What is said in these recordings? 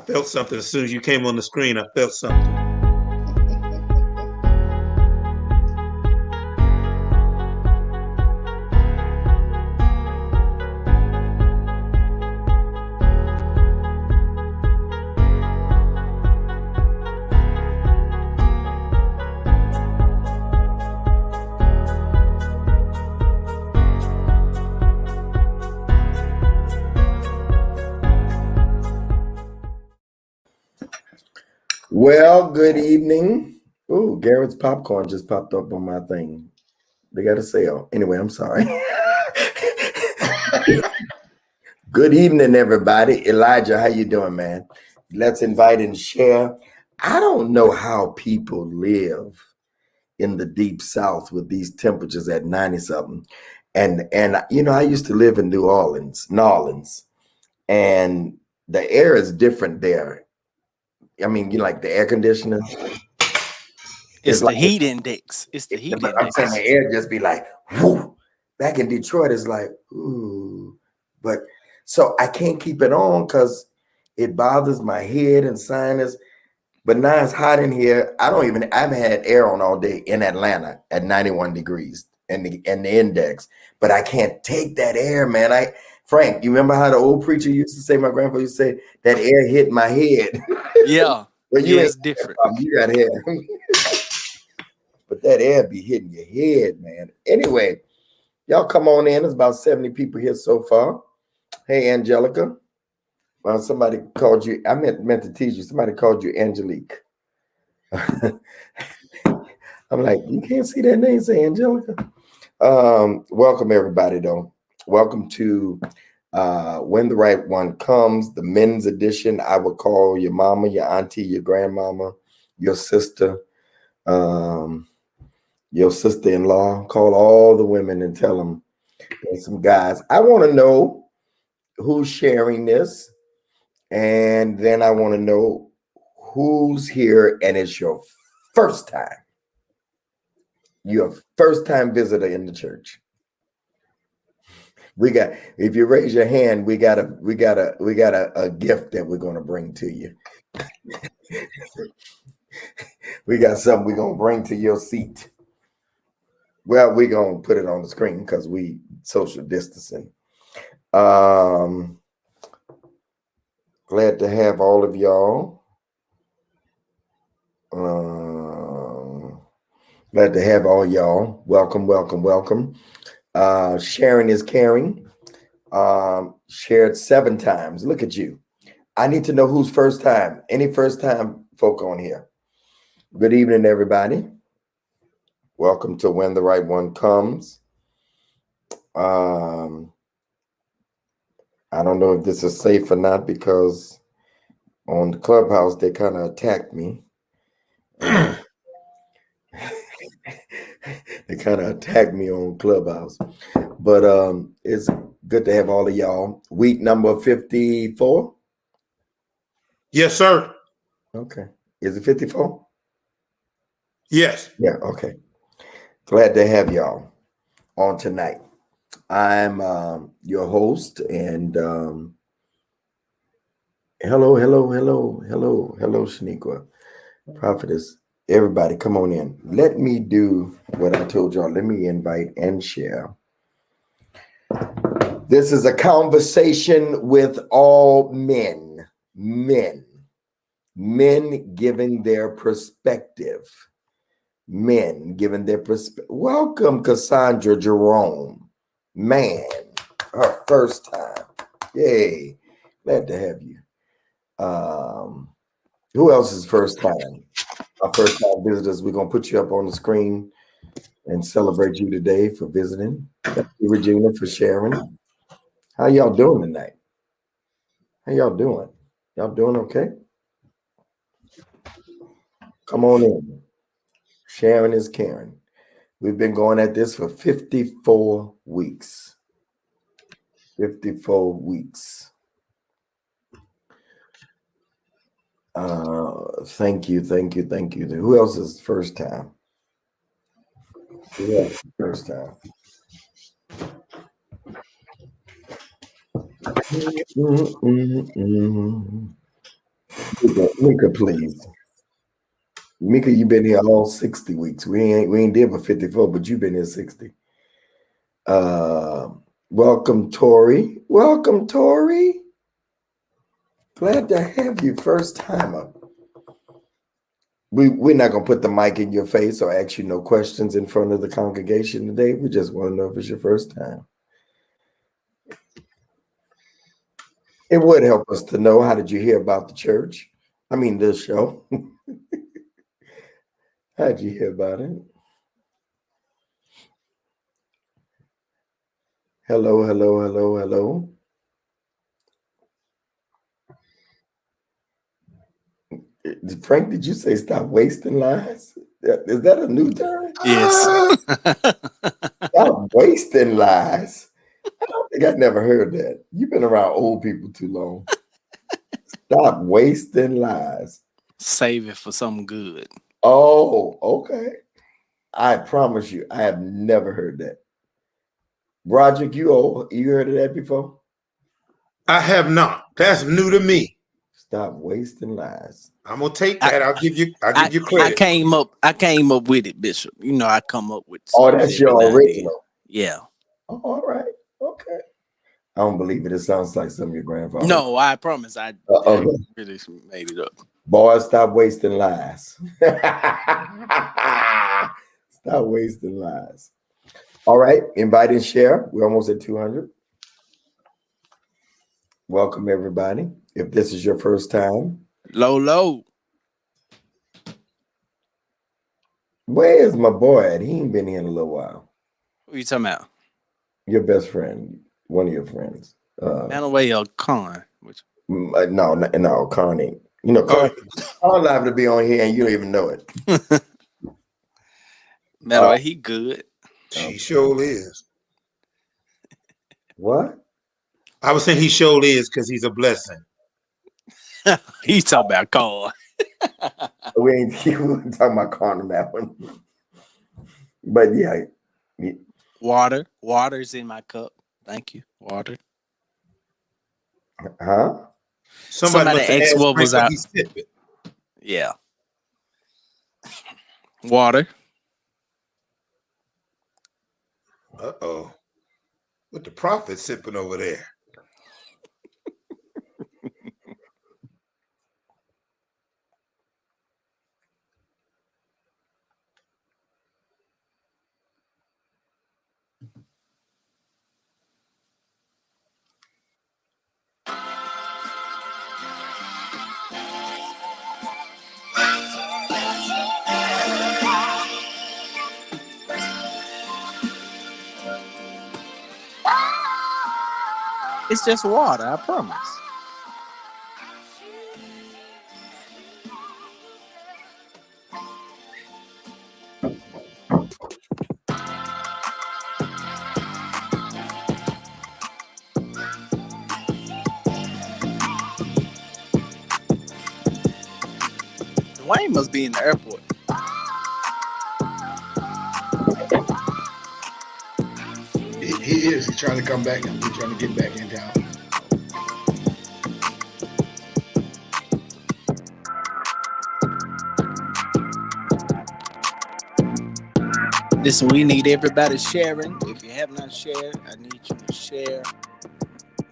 felt something as soon as you came on the screen. I felt something. Well, good evening. Ooh, Garrett's popcorn just popped up on my thing. They got a sale. Anyway, I'm sorry. Good evening, everybody. Elijah, how you doing, man? Let's invite and share. I don't know how people live in the deep south with these temperatures at 90 something. And you know, I used to live in New Orleans, and the air is different there. I mean, you like the air conditioner. It's the heat index. It's the heat index. I'm saying the air just be like, whoo. Back in Detroit, it's like, ooh. But so I can't keep it on because it bothers my head and sinus. But now it's hot in here. I've had air on all day in Atlanta at 91 degrees and the index. But I can't take that air, man. Frank, you remember how the old preacher used to say, my grandfather used to say, that air hit my head. Yeah. But it's different. You got hair. But that air be hitting your head, man. Anyway, y'all come on in. There's about 70 people here so far. Hey, Angelica. Well, somebody called you. I meant to tease you. Somebody called you Angelique. I'm like, you can't see that name, say Angelica. Welcome, everybody, though. Welcome to When the Right One Comes, the men's edition. I would call your mama, your auntie, your grandmama, your sister, your sister-in-law. Call all the women and tell them there's some guys. I want to know who's sharing this, and then I want to know who's here and it's your first time. You're a first-time visitor in the church. If you raise your hand, we got a gift that we're going to bring to you. We got something we're going to bring to your seat. Well, we're going to put it on the screen because we social distancing. Glad to have all of y'all. Glad to have all y'all. Welcome, welcome, welcome. Sharing is caring. Shared 7 times. Look at you. I need to know who's first time. Any first time folk on here. Good evening, everybody. Welcome to When the Right One Comes. I don't know if this is safe or not because on the Clubhouse, they kind of attacked me. They kind of attacked me on Clubhouse. But it's good to have all of y'all. Week number 54? Yes, sir. Okay. Is it 54? Yes. Yeah, okay. Glad to have y'all on tonight. I'm your host, and hello, Shaniqua, prophetess. Everybody, come on in. Let me do what I told y'all. Let me invite and share. This is a conversation with all men giving their perspective. Men giving their perspective. Welcome, Cassandra Jerome. Man, her first time. Yay. Glad to have you. Who else is first time? Our first time visitors. We're going to put you up on the screen and celebrate you today for visiting. Thank you, Regina, for sharing. How y'all doing tonight? How y'all doing? Y'all doing okay? Come on in. Sharon is Karen. We've been going at this for 54 weeks. 54 weeks. Thank you. Who else is first time? Yeah, first time. Mika, please. Mika, you've been here all 60 weeks. We ain't did but 54, but you've been here 60. Welcome, Tori. Welcome, Tori. Glad to have you, first timer. We're not gonna put the mic in your face or ask you no questions in front of the congregation today. We just want to know if it's your first time. It would help us to know, how did you hear about the church? I mean, this show. How did you hear about it? Hello, hello, hello, hello. Frank, did you say stop wasting lies? Is that a new term? Yes. Stop wasting lies. I don't think I never heard that. You've been around old people too long. Stop wasting lies. Save it for something good. Oh, okay. I promise you, I have never heard that. Roderick, you heard of that before? I have not. That's new to me. Stop wasting lies. I'm gonna take that. I'll give you credit. I came up with it, Bishop. You know, I come up with Oh, stuff that's every now your and then. original. Yeah. Oh, all right. Okay. I don't believe it. It sounds like some of your grandfather. No, I promise I okay. really made it up. Boy, stop wasting lies. Stop wasting lies. All right. Invite and share. We're almost at 200. Welcome, everybody. If this is your first time. Low. Where's my boy at? He ain't been here in a little while. What are you talking about? Your best friend. One of your friends. Manaway or Con? No, Connie. You know, Connie liable to be on here and you don't even know it. Manaway, he good. She sure is. What? I was saying he sure is because he's a blessing. He talking about Con. We ain't talking about Con on that one. But yeah. Water's in my cup. Thank you. Water. Huh? Somebody must have asked asked what was Frank out. he's sipping. Yeah. Water. Uh-oh. What the prophet sipping over there? It's just water, I promise. Dwayne must be in the airport. He is. He's trying to come back. He's trying to get back in town. Listen, we need everybody sharing. If you have not shared, I need you to share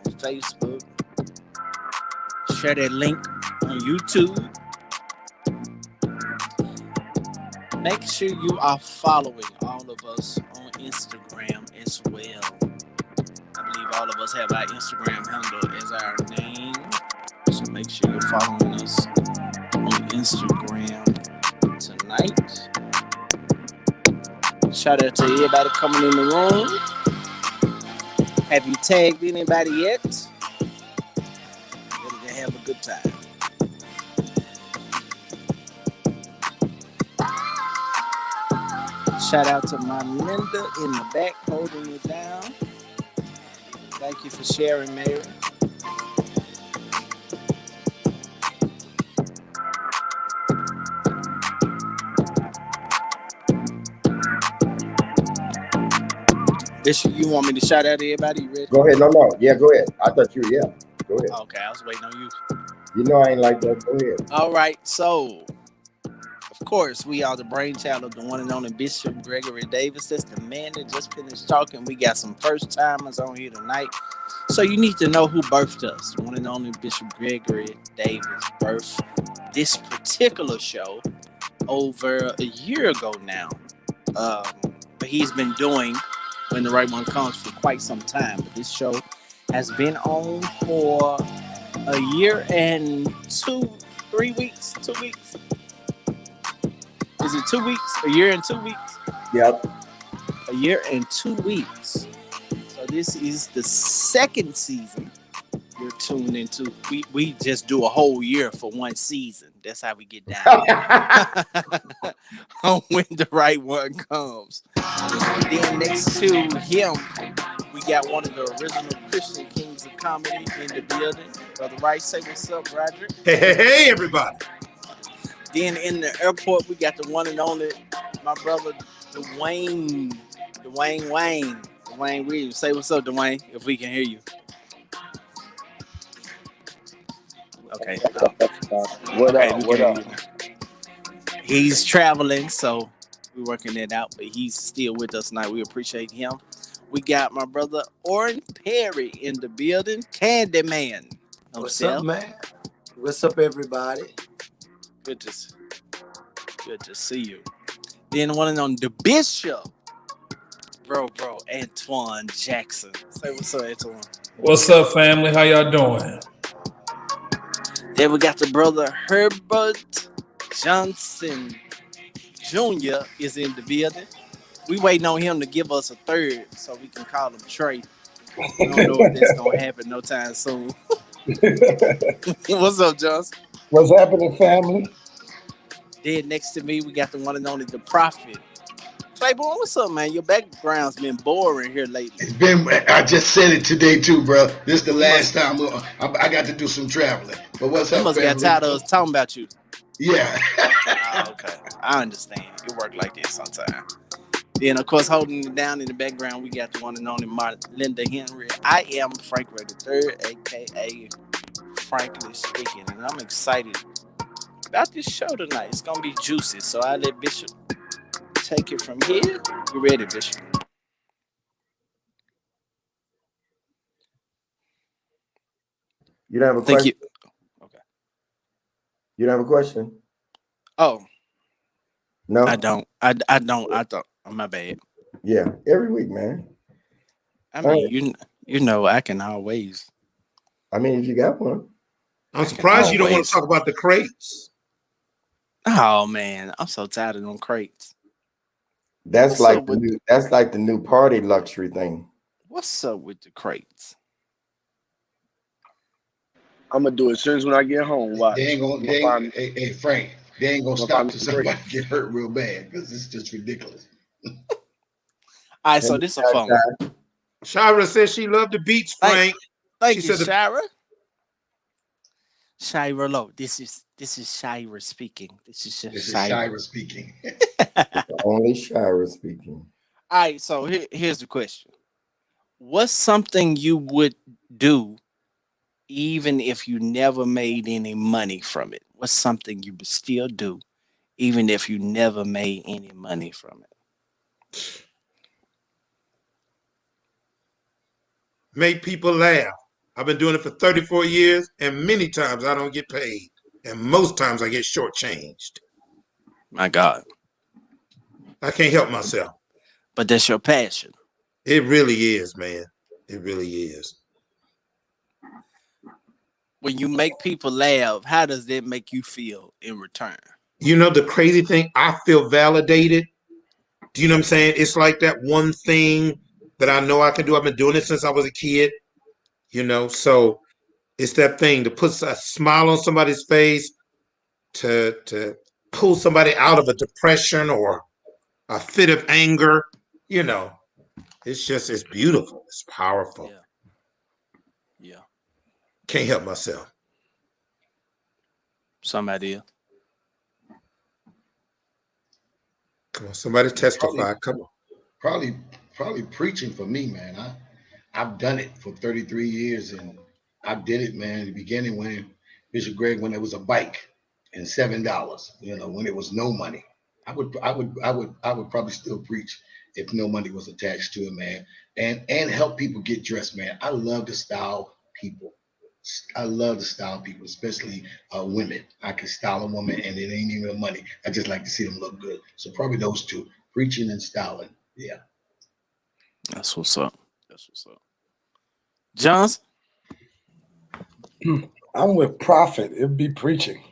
on Facebook. Share that link on YouTube. Make sure you are following all of us on Instagram as well. I believe all of us have our Instagram handle as our name. So make sure you're following us on Instagram tonight. Shout out to everybody coming in the room. Have you tagged anybody yet? Ready to have a good time. Shout out to my Linda in the back holding it down. Thank you for sharing, Mary. Bishop, you want me to shout out to everybody? You ready? Go ahead. No. Yeah, go ahead. I thought you, yeah. Go ahead. Okay, I was waiting on you. You know I ain't like that. Go ahead. All right, so of course we are the brainchild of the one and only Bishop Gregory Davis. That's the man that just finished talking. We got some first timers on here tonight. So you need to know who birthed us. The one and only Bishop Gregory Davis birthed this particular show over a year ago now. But he's been doing When the Right One Comes for quite some time. But this show has been on for a year and 3 weeks, 2 weeks. Is it 2 weeks? A year and 2 weeks? Yep. A year and 2 weeks. So this is the second season you're tuned into. We just do a whole year for one season. That's how we get down on When the Right One Comes. Then next to him, we got one of the original Christian kings of comedy in the building. Brother Rice, say what's up, Roderick. Hey, everybody. Then in the airport, we got the one and only, my brother, Dwayne Williams. Say what's up, Dwayne, if we can hear you. Okay. What Okay, up? we What can up? hear you now. He's traveling, so we're working that out, but he's still with us tonight. We appreciate him. We got my brother Orrin Perry in the building, Candyman What's himself. up, man? What's up, everybody? Good to see you. Then one and on the Bishop, bro, Antoine Jackson. Say what's up, Antoine. What's up, family? How y'all doing? Then we got the brother Herbert Johnson Jr. is in the building. We waiting on him to give us a third so we can call him Trey. We don't know if that's gonna happen no time soon. What's up, Johnson? What's happening, family? Then next to me, we got the one and only the Prophet. Claiborne, what's up, man? Your background's been boring here lately. It's been. I just said it today too, bro. This is the last time I got to do some traveling. But what's You up, must family? got tired of us talking about you. Yeah. Okay, I understand. It work like this sometimes. Then, of course, holding it down in the background, we got the one and only Linda Henry. I am Frank Ray III, a.k.a. Frankly Speaking, and I'm excited about this show tonight. It's going to be juicy, so I let Bishop take it from here. You ready, Bishop? You don't have a Thank question? you. Okay. You don't have a question? Oh, No? I don't. I don't. I thought. Oh, my bad. Yeah, every week, man. I mean, you know, I can always. I mean, if you got one. I'm surprised you don't want to talk about the crates. Oh man, I'm so tired of them crates. That's like the new party luxury thing. What's up with the crates? I'm gonna do it as soon as when I get home. Watch. They ain't gonna. Hey, Frank. They ain't gonna stop till somebody get hurt real bad because it's just ridiculous. All right, so this is a fun one. Shira says she loved the beach, Frank. Thank you, Shira. Shira Lowe. This is Shira speaking. This is Shira speaking. Only Shira speaking. All right, so here's the question. What's something you would do even if you never made any money from it? What's something you would still do even if you never made any money from it? Make people laugh. I've been doing it for 34 years, and many times I don't get paid. And most times I get shortchanged. My God. I can't help myself. But that's your passion. It really is, man. It really is. When you make people laugh, how does that make you feel in return? You know, the crazy thing, I feel validated. Do you know what I'm saying? It's like that one thing that I know I can do. I've been doing it since I was a kid, you know, so it's that thing to put a smile on somebody's face, to pull somebody out of a depression or a fit of anger, you know. It's beautiful. It's powerful. Yeah. Can't help myself. Some idea. Come on, somebody testify. Come on. Probably preaching for me, man. I've done it for 33 years, and I did it, man. In the beginning, when Bishop Greg, when it was a bike and $7, when it was no money. I would probably still preach if no money was attached to it, man. And help people get dressed, man. I love to style people. I love to style people, especially women. I can style a woman and it ain't even money. I just like to see them look good. So probably those two, preaching and styling. Yeah. That's what's up. That's what's up. Johnson? I'm with Prophet. It'd be preaching.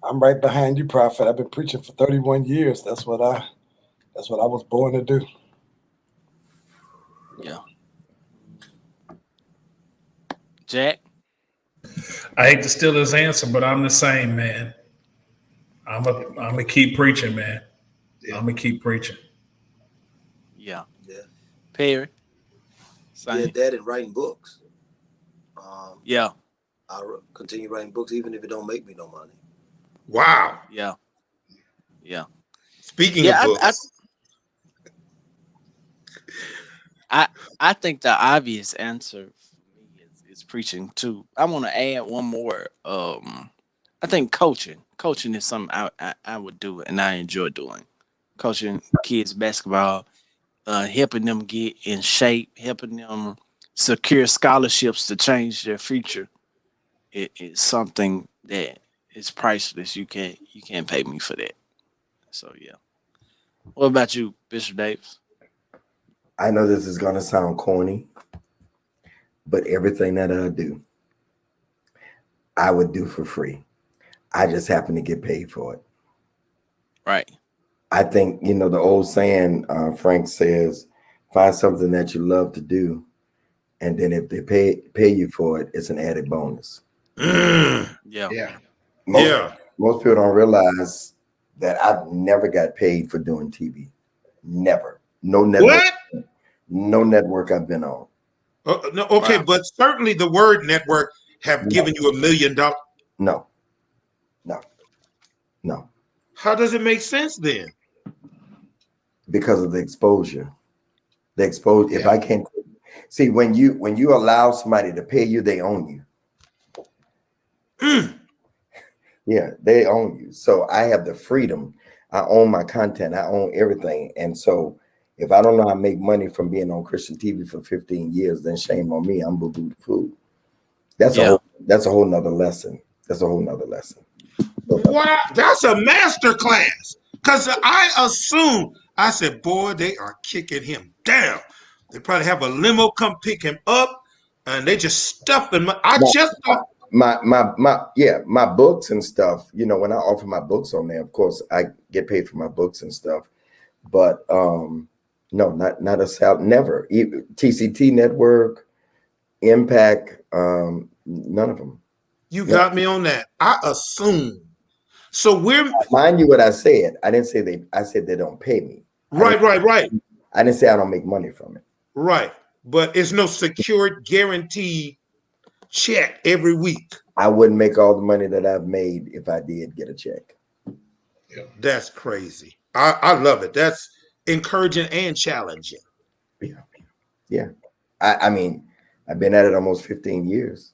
I'm right behind you, Prophet. I've been preaching for 31 years. That's what I was born to do. Yeah. Jack? I hate to steal his answer, but I'm the same, man. I'm a keep preaching, man. Yeah. I'm gonna keep preaching. Yeah. Yeah. Perry? Yeah, Same. that and writing books. Yeah. I'll continue writing books even if it don't make me no money. Wow. Yeah. Yeah. Speaking of books, I think the obvious answer for me is preaching too. I want to add one more. I think coaching. Coaching is something I would do and I enjoy doing. Coaching kids basketball, helping them get in shape, helping them secure scholarships to change their future. It's something that is priceless. You can't pay me for that. So yeah. What about you, Bishop Davis? I know this is going to sound corny, but everything that I do, I would do for free. I just happen to get paid for it. Right. I think, the old saying, Frank says, find something that you love to do. And then if they pay you for it, it's an added bonus. Yeah. Yeah. Most people don't realize that I've never got paid for doing TV. Never. No network. what? No network I've been on. No, okay, Wow. but certainly the word network have given you $1 million. No. How does it make sense then? Because of the exposure. If Yeah. I can't see when you allow somebody to pay you, they own you. Mm. Yeah, they own you. So I have the freedom. I own my content. I own everything. And so if I don't know how to make money from being on Christian TV for 15 years, then shame on me. I'm boo-boo the fool. That's a whole nother lesson. That's a whole nother lesson. Wow, that's a master class. Because I said, boy, they are kicking him down. They probably have a limo come pick him up, and they just stuff him. My books and stuff, when I offer my books on there, of course I get paid for my books and stuff, but no, not a sal, never. TCT Network, Impact, none of them. You got me on that. I assume. So mind you what I said. I didn't say I said they don't pay me. Right. I didn't say I don't make money from it. Right. But it's no secured guaranteed check every week. I wouldn't make all the money that I've made if I did get a check. Yeah. That's crazy. I love it. That's encouraging and challenging. Yeah. I mean, I've been at it almost 15 years.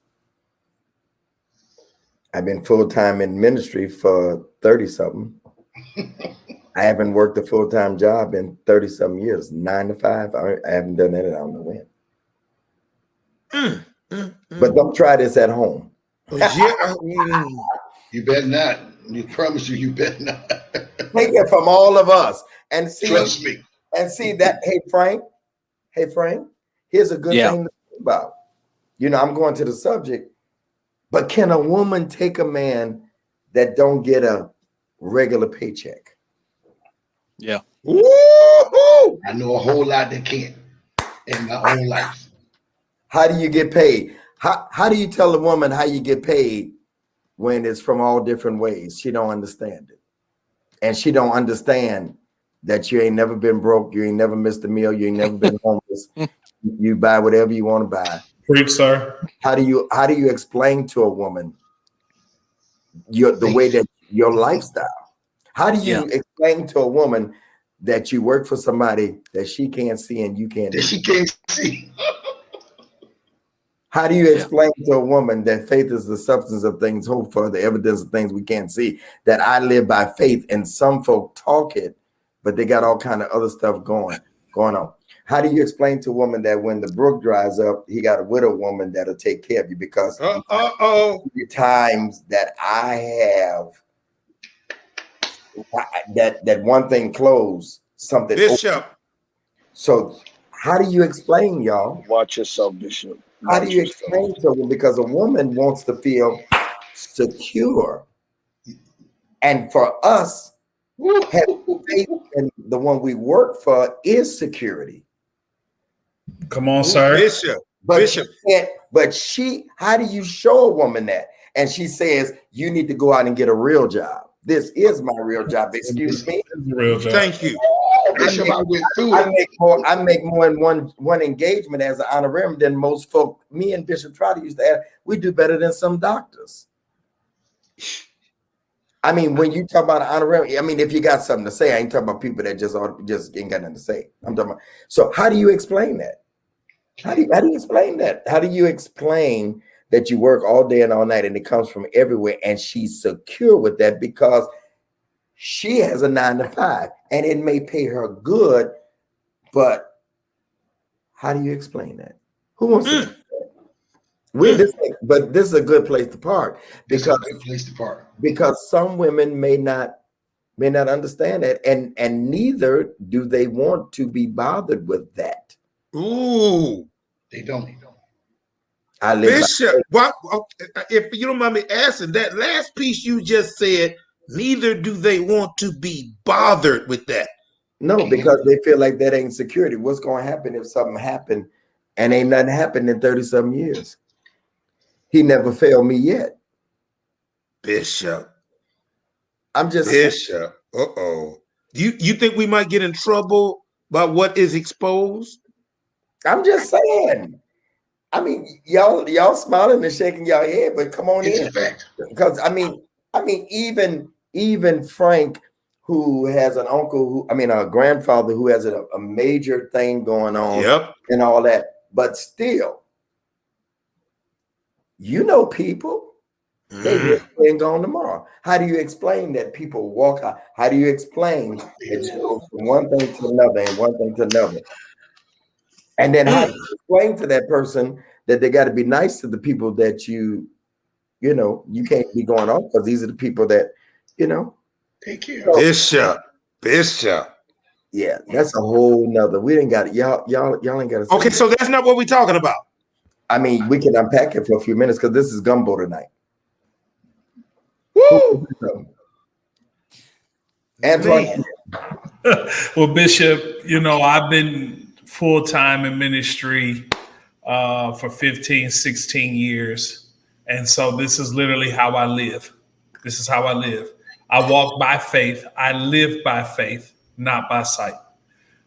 I've been full-time in ministry for 30-something. I haven't worked a full-time job in 30-something years, 9 to 5. I haven't done that in I don't know when. But don't try this at home. Yeah. You better not. You promise you better not. Take it from all of us. And see, Trust me. And see that, hey Frank, here's a good thing to think about. I'm going to the subject, but can a woman take a man that don't get a regular paycheck? Yeah. Woo-hoo! I know a whole lot that can't in my own life. How do you get paid? How do you tell a woman how you get paid when it's from all different ways? She don't understand it. And she don't understand that you ain't never been broke, you ain't never missed a meal, you ain't never been homeless. You buy whatever you want to buy. Preach, sir. How do you explain to a woman the way that your lifestyle? How do you explain to a woman that you work for somebody that she can't see and you can't? That she can't see. How do you explain to a woman that faith is the substance of things hoped for, the evidence of things we can't see, that I live by faith, and some folk talk it, but they got all kind of other stuff going on? How do you explain to a woman that when the brook dries up, he got a widow woman that'll take care of you? Because the times that I have that one thing closed, something Bishop. open. So how do you explain, y'all? Watch yourself, Bishop. How do you explain to them? Because a woman wants to feel secure. And for us, having faith in the one we work for is security. Come on, sir. Bishop. But how do you show a woman that? And she says, you need to go out and get a real job. This is my real job. Excuse me. Real job. Thank you. Bishop, I went through I it. make more in one engagement as an honorarium than most folk. Me and Bishop Trotter used to add, we do better than some doctors. I mean, when you talk about an honorarium, I mean, if you got something to say, I ain't talking about people that just ain't got nothing to say. I'm talking about. So how do you explain that? How do you explain that? How do you explain that you work all day and all night and it comes from everywhere, and she's secure with that because she has a 9 to 5 and it may pay her good, but how do you explain that? Who wants to do that? But this is a good place to park because some women may not understand that, and neither do they want to be bothered with that. Ooh. They don't. Bishop, if you don't mind me asking, that last piece you just said, neither do they want to be bothered with that. No, because they feel like that ain't security. What's going to happen if something happened and ain't nothing happened in 30-some years? He never failed me yet. Bishop. I'm just Bishop. Uh-oh. You think we might get in trouble by what is exposed? I'm just saying. I mean, y'all smiling and shaking y'all head, but come on in. Because I mean, even Frank, who has an uncle a grandfather who has a major thing going on, and all that, but still, people, they ain't gone tomorrow. How do you explain that people walk out? How do you explain that you go from one thing to another and one thing to another? And then how do you explain to that person that they got to be nice to the people that you can't be going off because these are the people that, take care. Bishop. Yeah, that's a whole nother. We ain't got it. Y'all ain't got to. Okay, so that's not what we're talking about. I mean, we can unpack it for a few minutes because this is gumbo tonight. Woo! Antoine. Well, Bishop, I've been full-time in ministry for 15, 16 years. And so this is literally how I live. This is how I live. I walk by faith. I live by faith, not by sight.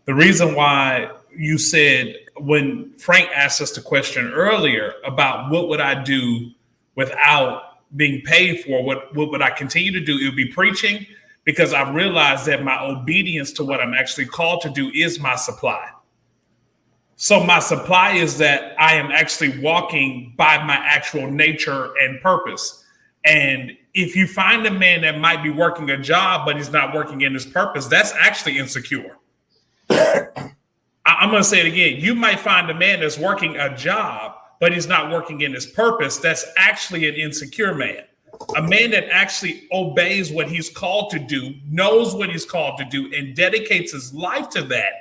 The reason why you said, when Frank asked us the question earlier about what would I do without being paid for, what would I continue to do? It would be preaching, because I realized that my obedience to what I'm actually called to do is my supply. So my supply is that I am actually walking by my actual nature and purpose. And if you find a man that might be working a job, but he's not working in his purpose, that's actually insecure. I'm going to say it again. You might find a man that's working a job, but he's not working in his purpose. That's actually an insecure man. A man that actually obeys what he's called to do, knows what he's called to do, and dedicates his life to that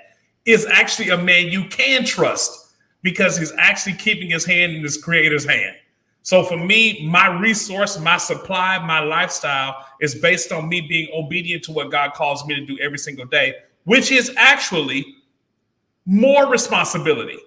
is actually a man you can trust, because he's actually keeping his hand in his creator's hand. So for me, my resource, my supply, my lifestyle is based on me being obedient to what God calls me to do every single day, which is actually more responsibility,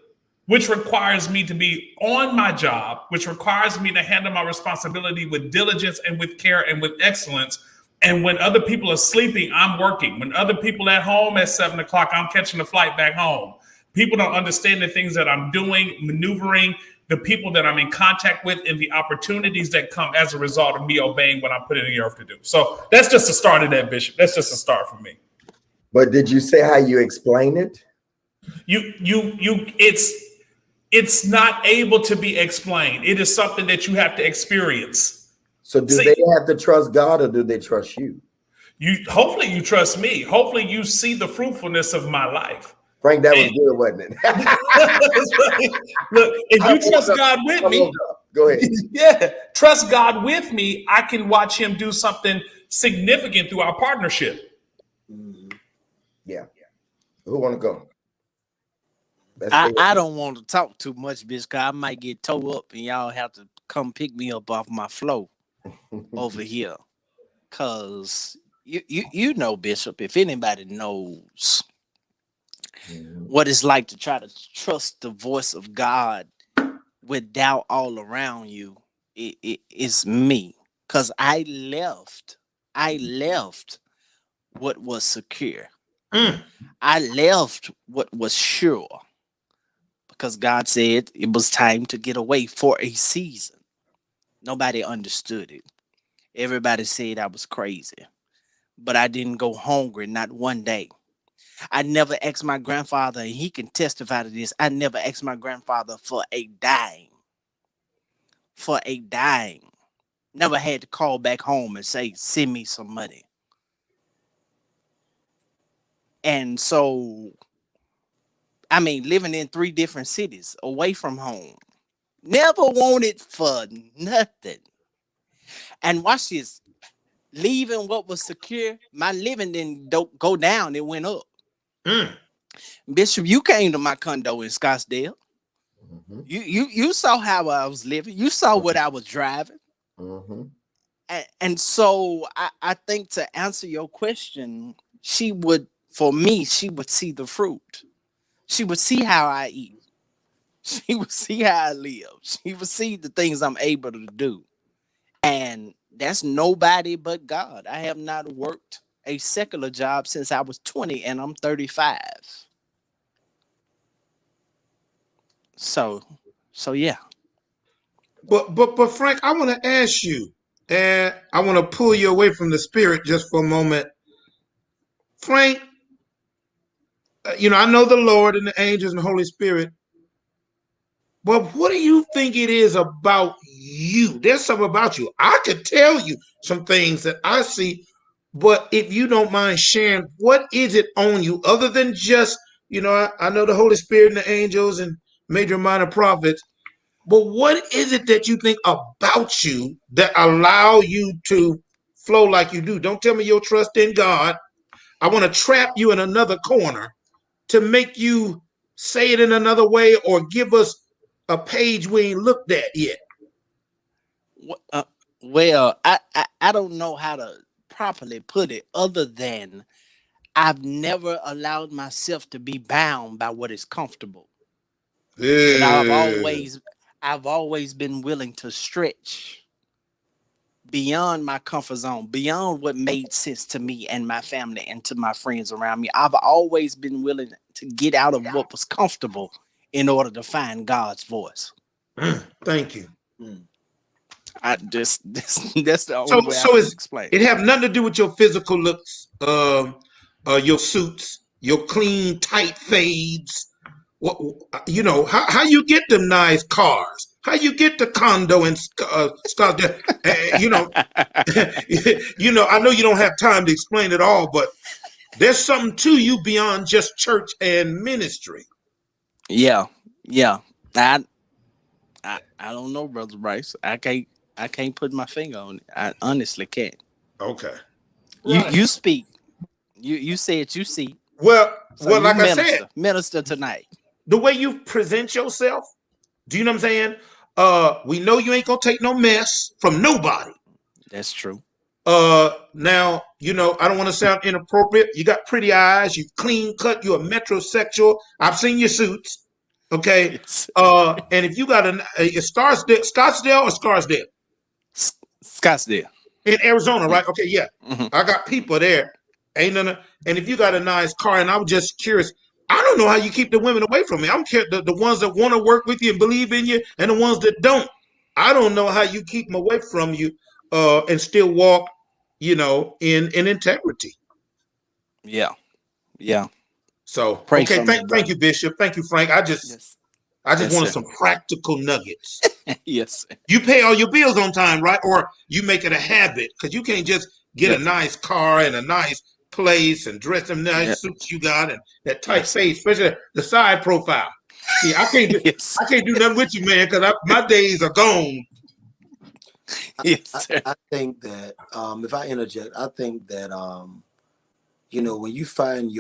which requires me to be on my job, which requires me to handle my responsibility with diligence and with care and with excellence. And when other people are sleeping, I'm working. When other people at home at 7 o'clock, I'm catching the flight back home. People don't understand the things that I'm doing, maneuvering, the people that I'm in contact with, and the opportunities that come as a result of me obeying what I'm put in the earth to do. So that's just the start of that, Bishop. That's just a start for me. But did you say how you explain it? It's it's not able to be explained. It is something that you have to experience. So do they have to trust God or do they trust you? Hopefully you trust me. Hopefully you see the fruitfulness of my life. Frank, that was good, wasn't it? Look, if you trust God with me, go ahead. Yeah, trust God with me, I can watch him do something significant through our partnership. Yeah. Who want to go? I don't want to talk too much, bitch, because I might get towed up and y'all have to come pick me up off my flow over here. Because you know, Bishop, if anybody knows what it's like to try to trust the voice of God with doubt all around you, it's me. Because I left what was secure. I left what was sure. Because God said it was time to get away for a season. Nobody understood it. Everybody said I was crazy. But I didn't go hungry, not one day. I never asked my grandfather, and he can testify to this. I never asked my grandfather for a dime. For a dime. Never had to call back home and say, send me some money. And so, I mean, living in 3 different cities, away from home. Never wanted for nothing. And watch this. Leaving what was secure, my living didn't go down, it went up. Bishop, you came to my condo in Scottsdale. You saw how I was living. You saw what I was driving. And so I think to answer your question, she would see the fruit. She would see how I eat. She would see how I live. She would see the things I'm able to do. And that's nobody but God. I have not worked a secular job since I was 20 and I'm 35. So yeah. But Frank, I want to ask you, and I want to pull you away from the spirit just for a moment. Frank, I know the Lord and the angels and the Holy Spirit, but what do you think it is about you? There's something about you. I could tell you some things that I see, but if you don't mind sharing, what is it on you other than just, I know the Holy Spirit and the angels and major and minor prophets, but what is it that you think about you that allow you to flow like you do? Don't tell me your trust in God. I want to trap you in another corner to make you say it in another way or give us a page we ain't looked at yet. Well, I don't know how to properly put it other than I've never allowed myself to be bound by what is comfortable. But I've always been willing to stretch beyond my comfort zone, beyond what made sense to me and my family and to my friends around me. I've always been willing to get out of what was comfortable in order to find God's voice. Thank you. That's the only way I can explain. It have nothing to do with your physical looks, your suits, your clean, tight fades. How you get them nice cars? How you get the condo and stuff? I know you don't have time to explain it all, but there's something to you beyond just church and ministry. Yeah. I don't know, Brother Bryce. I can't put my finger on it. I honestly can't. Okay. You speak. You said you see. Well, like minister, I said, minister tonight. The way you present yourself, do you know what I'm saying? We know you ain't gonna take no mess from nobody. That's true. Now, I don't want to sound inappropriate. You got pretty eyes, you clean cut, you're a metrosexual. I've seen your suits. Okay. Yes. And if you got a Scottsdale or Scarsdale? Scottsdale. In Arizona, right? Okay, yeah. Mm-hmm. I got people there. Ain't none. And if you got a nice car, and I was just curious, I don't know how you keep the women away from me. I don't care the ones that want to work with you and believe in you, and the ones that don't. I don't know how you keep them away from you, and still walk, in integrity. Yeah. So Pray okay, thank you, Bishop. Thank you, Frank. I just I just Yes, wanted sir. some practical nuggets. Yes, sir. You pay all your bills on time, right? Or you make it a habit, because you can't just get a Yes. nice car and a nice place and dress them nice Yeah. suits you got and that tight Yes, sir. face, especially the side profile. See, Yes. I can't do nothing with you, man, because my days are gone. Yes, I, sir. I think that if I interject, I think that you know, when you find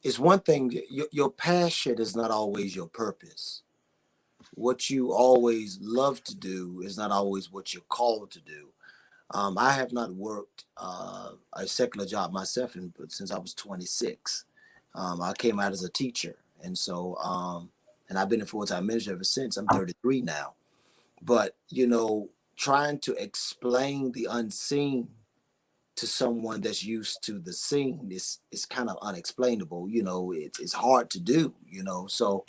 it's one thing. Your passion is not always your purpose. What you always love to do is not always what you're called to do. I have not worked a secular job myself since I was 26. I came out as a teacher, and so and I've been in full-time ministry ever since. I'm 33 now. But you know, trying to explain the unseen to someone that's used to the seen is kind of unexplainable. You know, it's hard to do. You know, so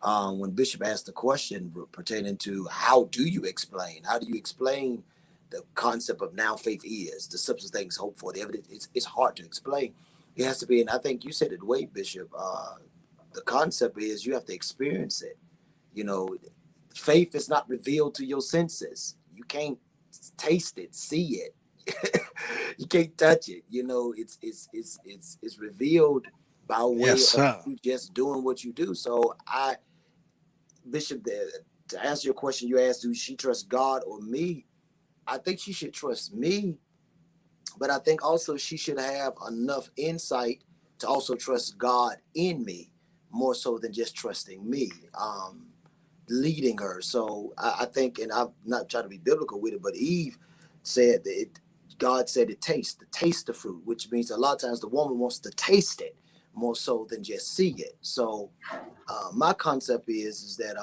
when Bishop asked the question pertaining to how do you explain the concept of now faith is the substance of things hoped for, the evidence, it's hard to explain. It has to be, and I think you said it way, Bishop. The concept is you have to experience it. You know, faith is not revealed to your senses. You can't taste it, see it. You can't touch it. You know, it's revealed by way Yes, of sir. you just doing what you do. So Bishop, to answer your question, you asked, do she trust God or me? I think she should trust me, but I think also she should have enough insight to also trust God in me, more so than just trusting me, leading her. So I think, and I'm not trying to be biblical with it, but Eve said that God said to taste the fruit, which means a lot of times the woman wants to taste it more so than just see it. So my concept is that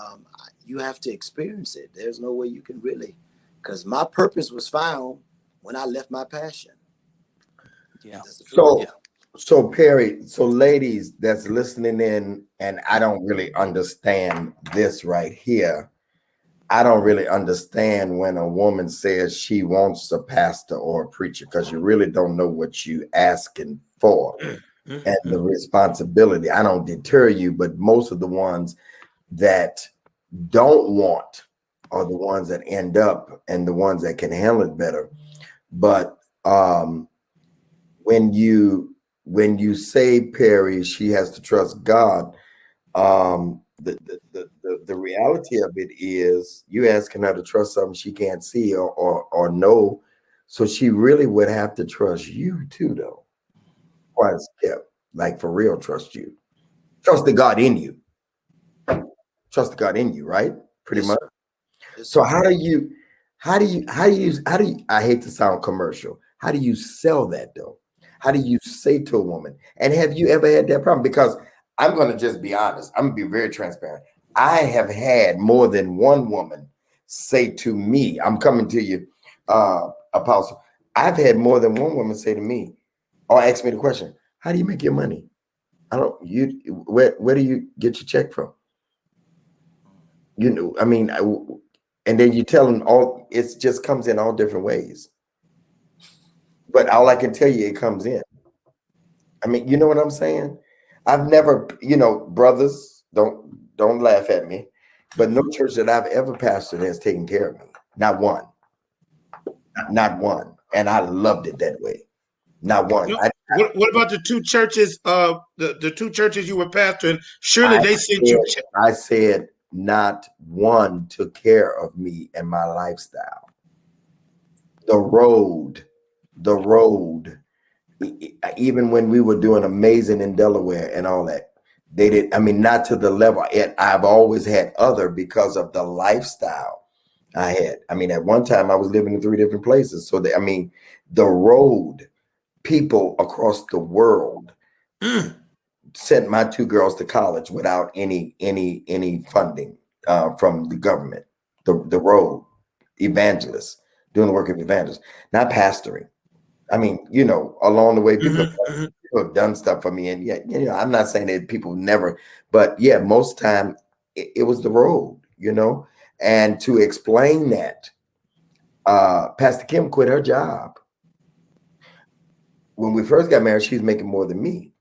you have to experience it. There's no way you can really, because my purpose was found when I left my passion. Yeah. That's the truth. So, Yeah. so Perry, so ladies that's listening in, and I don't really understand this right here. I don't really understand when a woman says she wants a pastor or a preacher, because you really don't know what you asking for and the responsibility. I don't deter you, but most of the ones that don't want are the ones that end up and the ones that can handle it better. But when you say, Perry, she has to trust God, the reality of it is you asking her to trust something she can't see or know. So she really would have to trust you too, though. Quite yeah, like for real, trust you. Trust the God in you. Trust the God in you, right? Pretty Yes, much. sir. Yes, So sir. how do you, I hate to sound commercial. How do you sell that though? How do you say to a woman? And have you ever had that problem? Because I'm going to just be honest. I'm going to be very transparent. I have had more than one woman say to me, I'm coming to you, Apostle. I've had more than one woman say to me or ask me the question, how do you make your money? Where do you get your check from? You know, I mean, and then you tell them all, it just comes in all different ways. But all I can tell you, it comes in. I mean, you know what I'm saying? I've never, brothers, don't laugh at me, but no church that I've ever pastored has taken care of me. Not one. Not one. And I loved it that way. Not one. What about the two churches? The two churches you were pastoring. Surely I they sent said, you. I said not one took care of me and my lifestyle. The road, even when we were doing amazing in Delaware and all that, they did. I mean, not to the level. I've always had other because of the lifestyle I had. I mean, at one time I was living in 3 different places. So the road, people across the world sent my 2 girls to college without any funding from the government. The road, evangelists, doing the work of evangelists, not pastoring. I mean, along the way, people have done stuff for me, and yet, I'm not saying that people never, but yeah, most time it was the road, and to explain that, Pastor Kim quit her job. When we first got married, she was making more than me,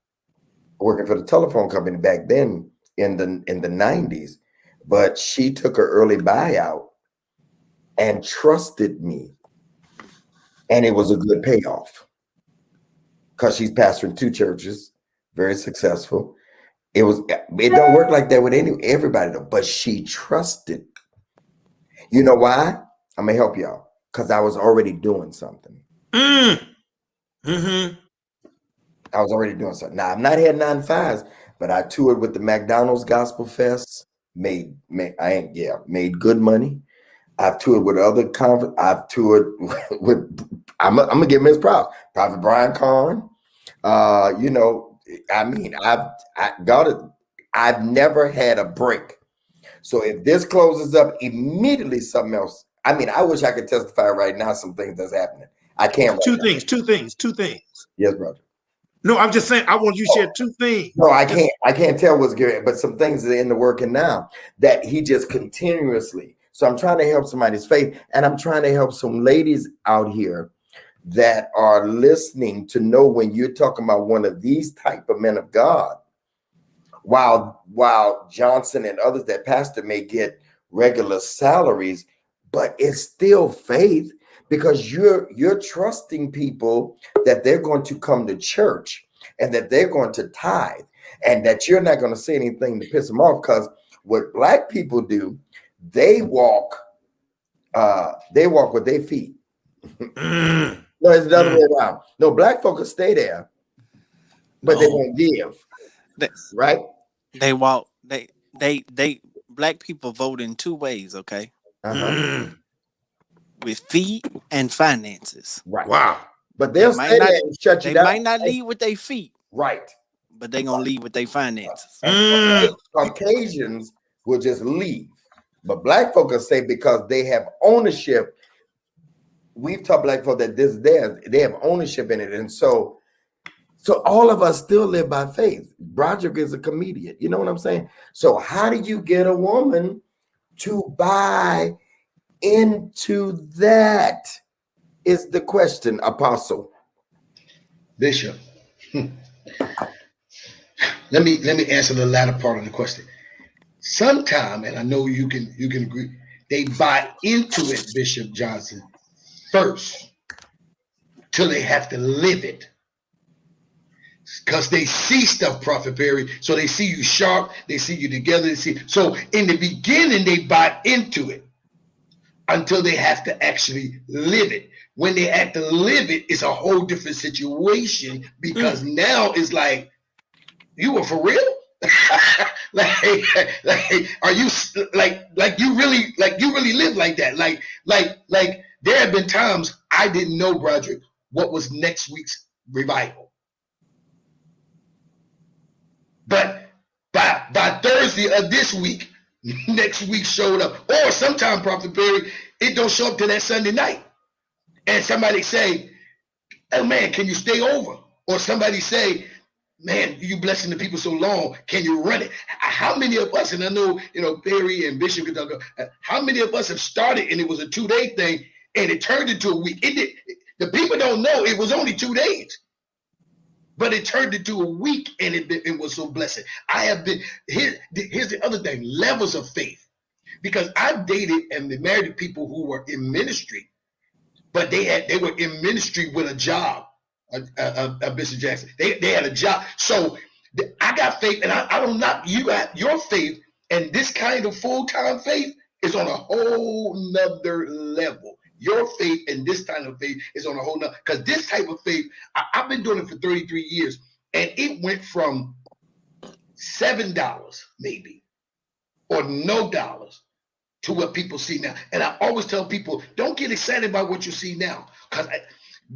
working for the telephone company back then in the 90s. but she took her early buyout and trusted me. And it was a good payoff because she's pastoring 2 churches, very successful. It don't work like that with everybody though, but she trusted. You know why? I'm gonna help y'all because I was already doing something. Mm-hmm. I was already doing something. Now I've not had 9 to 5s, but I toured with the McDonald's Gospel Fest, made good money. I've toured with other conferences. I've toured with I'm gonna give him his props. Prophet Brian Carn. You know, I mean, I've never had a break. So if this closes up immediately, something else. I mean, I wish I could testify right now some things that's happening. I can't. Two Right things. Yes, brother. No, I'm just saying. I want you to share 2 things. No, I can't. I can't tell what's good, but some things are in the working now that he just continuously. So I'm trying to help somebody's faith, and I'm trying to help some ladies out here that are listening to know when you're talking about one of these type of men of God. While Johnson and others that pastor may get regular salaries, but it's still faith because you're trusting people that they're going to come to church and that they're going to tithe and that you're not going to say anything to piss them off. Because what Black people do, they walk with their feet. No, it's the other way around. No, Black folk will stay there, but they won't give. Right? They walk. They. Black people vote in 2 ways. Okay. With feet and finances. Right. Wow. But they'll stay there and shut you down. They might not lead with their feet. Right. But they're gonna lead with their finances. Caucasians will just leave. But Black folk will say because they have ownership. We've taught Black folk that this is theirs. They have ownership in it. And so all of us still live by faith. Broderick is a comedian. You know what I'm saying? So how do you get a woman to buy into that is the question, Apostle. Bishop. Let me answer the latter part of the question. Sometime, and I know you can agree, they buy into it, Bishop Johnson, first, till they have to live it. Because they see stuff, Prophet Perry. So they see you sharp, they see you together, so in the beginning they buy into it until they have to actually live it. When they have to live it, it's a whole different situation because now it's like, you were for real? like are you like you really live like that? Like there have been times I didn't know, Broderick, what was next week's revival. But by Thursday of this week, next week showed up. Or sometime, Prophet Perry, it don't show up till that Sunday night. And somebody say, oh man, can you stay over? Or somebody say, man, you blessing the people so long, can you run it? How many of us, and I know, Perry and Bishop, how many of us have started and it was a 2-day thing and it turned into a week? The people don't know it was only 2 days. But it turned into a week and it was so blessed. I have been, here's the other thing, levels of faith. Because I've dated and been married to people who were in ministry, but they were in ministry with a job, Bishop Jackson. They had a job. So I got faith, and I don't knock you got your faith, and this kind of full-time faith is on a whole nother level. Your faith and this kind of faith is on a whole nother, because this type of faith, I've been doing it for 33 years, and it went from $7 maybe, or no dollars, to what people see now. And I always tell people, don't get excited about what you see now, because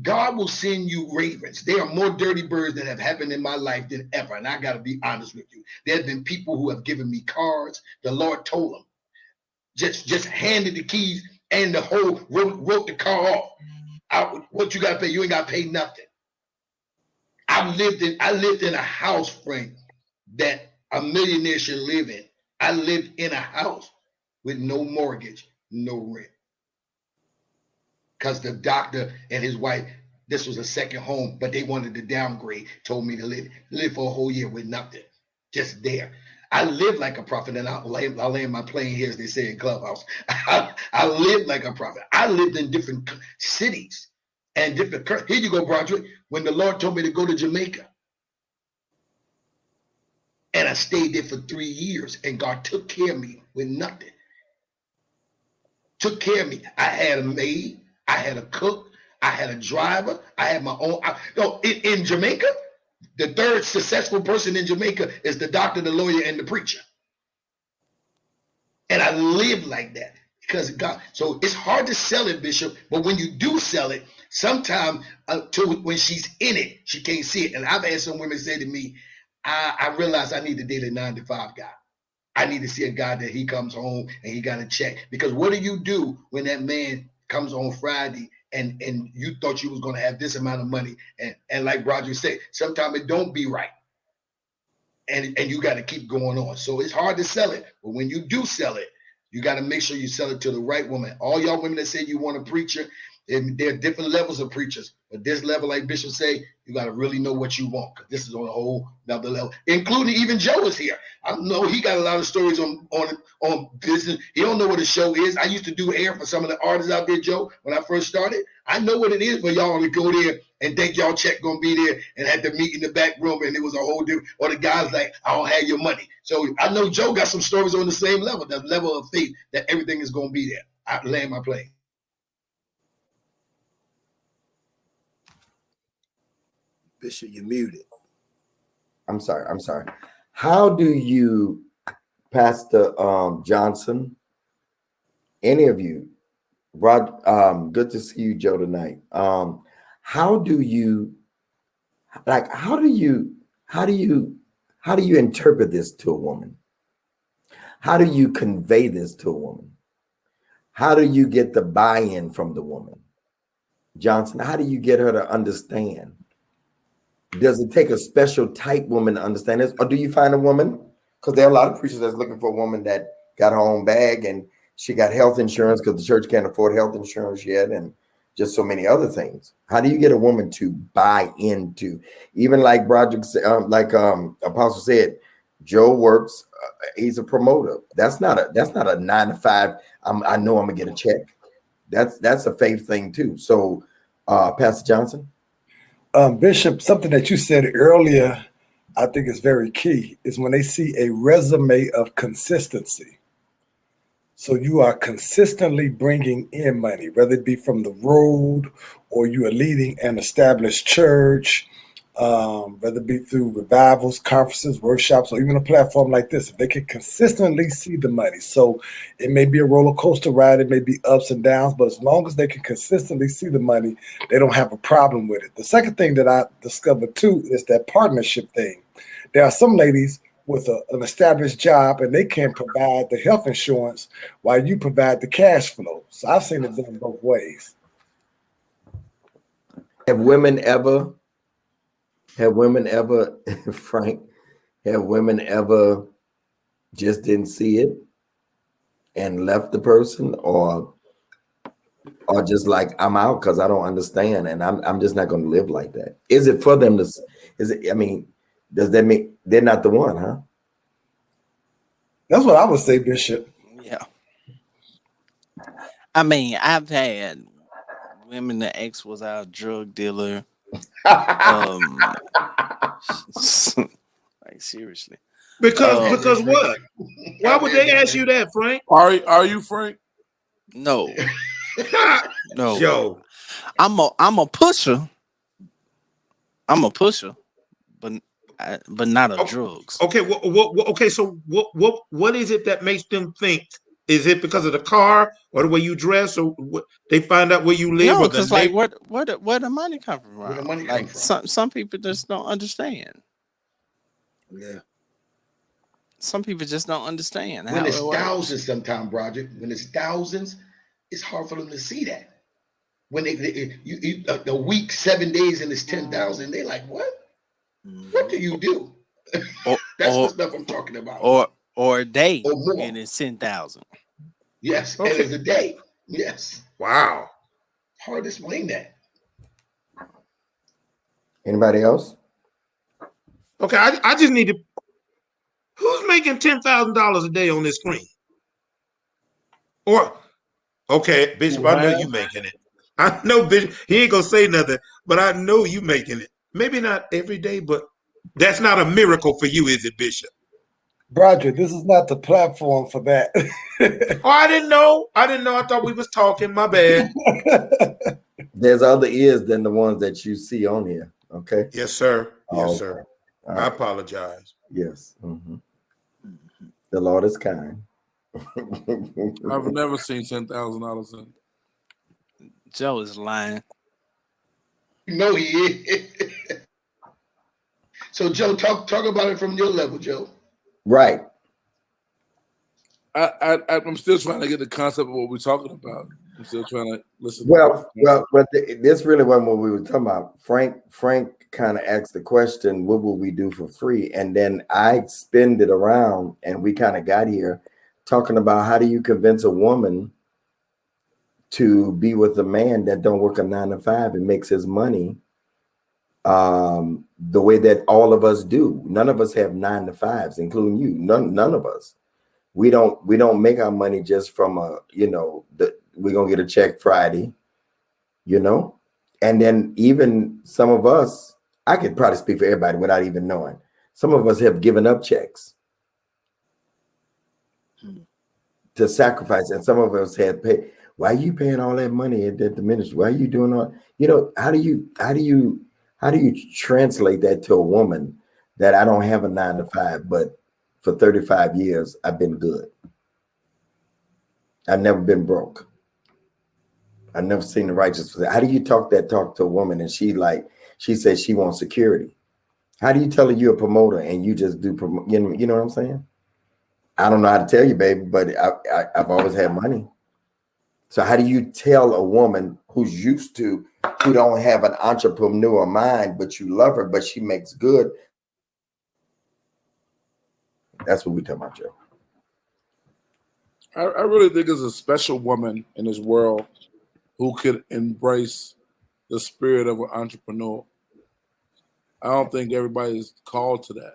God will send you ravens. There are more dirty birds that have happened in my life than ever, and I got to be honest with you. There have been people who have given me cards. The Lord told them, just handed the keys and the whole wrote the car off. What you got to pay? You ain't got to pay nothing. I lived in a house, Frank, that a millionaire should live in. I lived in a house with no mortgage, no rent. Because the doctor and his wife, this was a second home, but they wanted to downgrade, told me to live for a whole year with nothing, just there. I live like a prophet, and I'll land my plane here, as they say in Clubhouse. I live like a prophet. I lived in different cities and different. Here you go, Broderick. When the Lord told me to go to Jamaica, and I stayed there for 3 years, and God took care of me with nothing. Took care of me. I had a maid, I had a cook, I had a driver, I had my own. In Jamaica, the third successful person in Jamaica is the doctor, the lawyer, and the preacher. And I live like that because God. So it's hard to sell it, Bishop, but when you do sell it, sometimes when she's in it, she can't see it. And I've had some women say to me, I realize I need to date a 9-to-5 guy. I need to see a guy that he comes home and he got a check. Because what do you do when that man comes on Friday and you thought you was going to have this amount of money? And like Roger said, sometimes it don't be right. And you got to keep going on. So it's hard to sell it. But when you do sell it, you got to make sure you sell it to the right woman. All y'all women that say you want a preacher, there are different levels of preachers. But this level, like Bishop say, you got to really know what you want. Because this is on a whole another level. Including even Joe is here. I know he got a lot of stories on business. He don't know what a show is. I used to do hair for some of the artists out there, Joe, when I first started. I know what it is for y'all to go there and think y'all check gonna be there and had to meet in the back room and it was a whole different, or the guy's like, I don't have your money. So I know Joe got some stories on the same level, that level of faith that everything is gonna be there. I land my plane. Bishop, you're muted. I'm sorry. How do you, Pastor Johnson, any of you, Rod, good to see you, Joe, tonight. How do you interpret this to a woman? How do you convey this to a woman? How do you get the buy-in from the woman? Johnson, how do you get her to understand? Does it take a special type woman to understand this? Or do you find a woman? Because there are a lot of preachers that's looking for a woman that got her own bag and she got health insurance because the church can't afford health insurance yet, and just so many other things. How do you get a woman to buy into, even like Broderick, Apostle said, Joe works, he's a promoter. That's not a 9-to-5. I know I'm gonna get a check. That's a faith thing too. So Pastor Johnson. Bishop, something that you said earlier, I think is very key, is when they see a resume of consistency. So you are consistently bringing in money, whether it be from the road or you are leading an established church, whether it be through revivals, conferences, workshops, or even a platform like this. If they can consistently see the money. So it may be a roller coaster ride, it may be ups and downs, but as long as they can consistently see the money, they don't have a problem with it. The second thing that I discovered too is that partnership thing. There are some ladies with an established job and they can provide the health insurance while you provide the cash flow. So I've seen it done both ways. Have women ever, Frank, have women ever just didn't see it and left the person, or just like, I'm out because I don't understand and I'm just not going to live like that? Is it for them to, does that mean they're not the one, huh? That's what I would say, Bishop. Yeah. I mean, I've had women that ex was our drug dealer. Like seriously. Because what? Why would they ask you that, Frank? Are you Frank? No. No. Joe. I'm a pusher. But not of drugs. Okay, okay. So what is it that makes them think? Is it because of the car or the way you dress, or what, they find out where you live? No, because like where the money come from? Where the money like come from? Some people just don't understand. Yeah. Some people just don't understand when how it's it works. thousands, sometimes, Roger. When it's thousands, it's hard for them to see that. When you a week, 7 days, and it's 10,000, they like, what? What do you do? That's the stuff I'm talking about. Or a day, or more. And it's 10,000. Yes, Okay. and it's a day. Yes. Wow. Hard to explain that. Anybody else? Okay, I just need to. Who's making $10,000 a day on this screen? Or okay, Bishop, I know you making it. I know Bishop, he ain't gonna say nothing, but I know you making it. Maybe not every day, but that's not a miracle for you, is it, Bishop? Roger, this is not the platform for that. Oh, I didn't know. I thought we was talking. My bad. There's other ears than the ones that you see on here. Okay. Yes, sir. Yes, Okay. sir. All I right. apologize. Yes. The Lord is kind. I've never seen $10,000 in. Joe is lying. No, he is. So, Joe, talk about it from your level, Joe. Right. I'm still trying to get the concept of what we're talking about. I'm still trying to listen. Well, but this really wasn't what we were talking about. Frank kind of asked the question, what will we do for free? And then I spinned it around and we kind of got here talking about how do you convince a woman to be with a man that don't work a 9 to 5 and makes his money the way that all of us do. None of us have 9 to 5s, including you. None of us. We don't make our money just from we're gonna get a check Friday, and then even some of us, I could probably speak for everybody without even knowing. Some of us have given up checks to sacrifice, and some of us had paid. Why are you paying all that money at the ministry? Why are you doing all? How do you translate that to a woman that I don't have a 9 to 5, but for 35 years I've been good. I've never been broke. I've never seen the righteous. How do you talk to a woman and she says she wants security? How do you tell her you're a promoter and you just do promote? You know what I'm saying? I don't know how to tell you, baby, but I've always had money. So how do you tell a woman who don't have an entrepreneur mind, but you love her, but she makes good? That's what we talking about, Joe. I really think there's a special woman in this world who could embrace the spirit of an entrepreneur. I don't think everybody's called to that.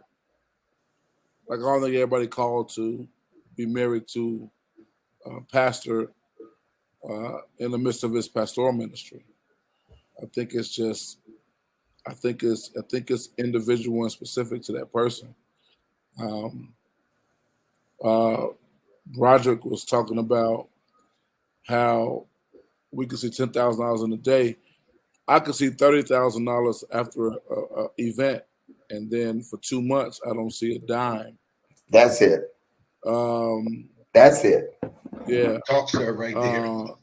Like, I don't think everybody called to be married to a pastor in the midst of his pastoral ministry. I think it's individual and specific to that person. Roderick was talking about how we could see $10,000 in a day. I could see $30,000 after a event, and then for 2 months I don't see a dime. That's it. That's it. Yeah. Talk, sir, right there.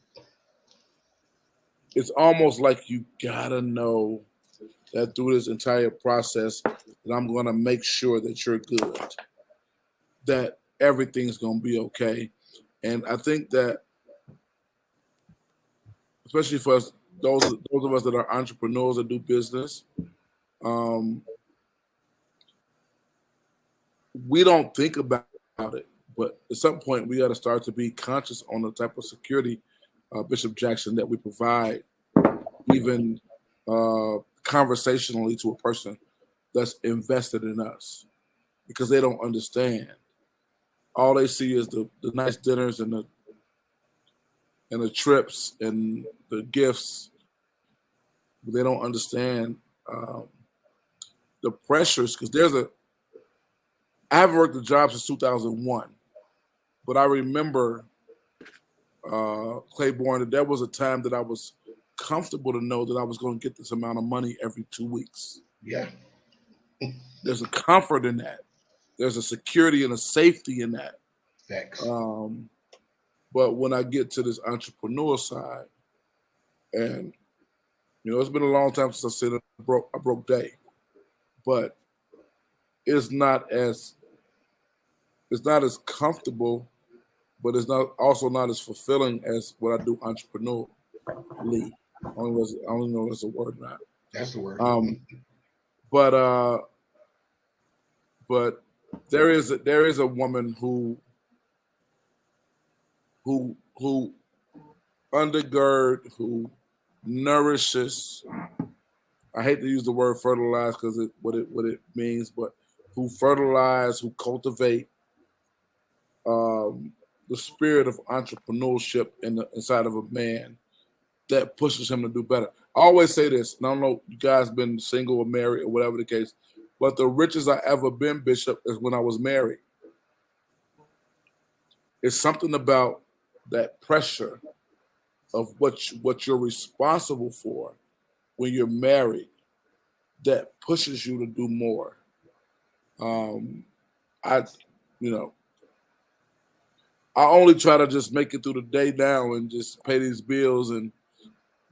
It's almost like you gotta know that through this entire process that I'm gonna make sure that you're good, that everything's gonna be okay. And I think that, especially for us, those of us that are entrepreneurs that do business, we don't think about it, but at some point we got to start to be conscious on the type of security, Bishop Jackson, that we provide, even conversationally, to a person that's invested in us, because they don't understand. All they see is the nice dinners and the trips and the gifts. But they don't understand the pressures, because I haven't worked a job since 2001, but I remember, Claiborne, that there was a time that I was comfortable to know that I was going to get this amount of money every 2 weeks. Yeah. There's a comfort in that. There's a security and a safety in that. Thanks. But when I get to this entrepreneur side, and it's been a long time since I said a broke day, but it's not as comfortable, but it's also not as fulfilling as what I do entrepreneurially. I don't know if that's a word or not. That's the word. But there is a woman who undergird, who nourishes. I hate to use the word fertilize because what it means, but who fertilize, who cultivate the spirit of entrepreneurship inside of a man that pushes him to do better. I always say this, and I don't know you guys been single or married or whatever the case, but the richest I ever been, Bishop, is when I was married. It's something about that pressure of what you're responsible for when you're married that pushes you to do more. I only try to just make it through the day now and just pay these bills and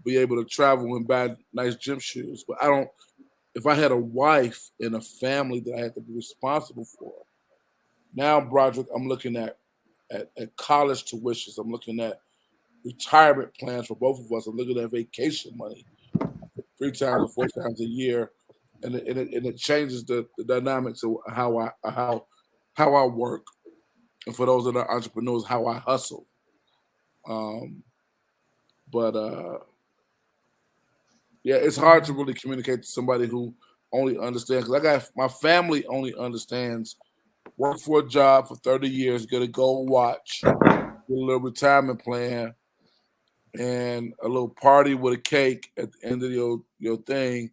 be able to travel and buy nice gym shoes. But I don't. If I had a wife and a family that I had to be responsible for, now, Broderick, I'm looking at college tuitions. I'm looking at retirement plans for both of us. I'm looking at vacation money 3 times or 4 times a year, and it changes the dynamics of how I work, and for those that are entrepreneurs, how I hustle. Yeah, it's hard to really communicate to somebody who only understands. Because I got my family only understands work for a job for 30 years, get a gold watch, get a little retirement plan, and a little party with a cake at the end of your thing,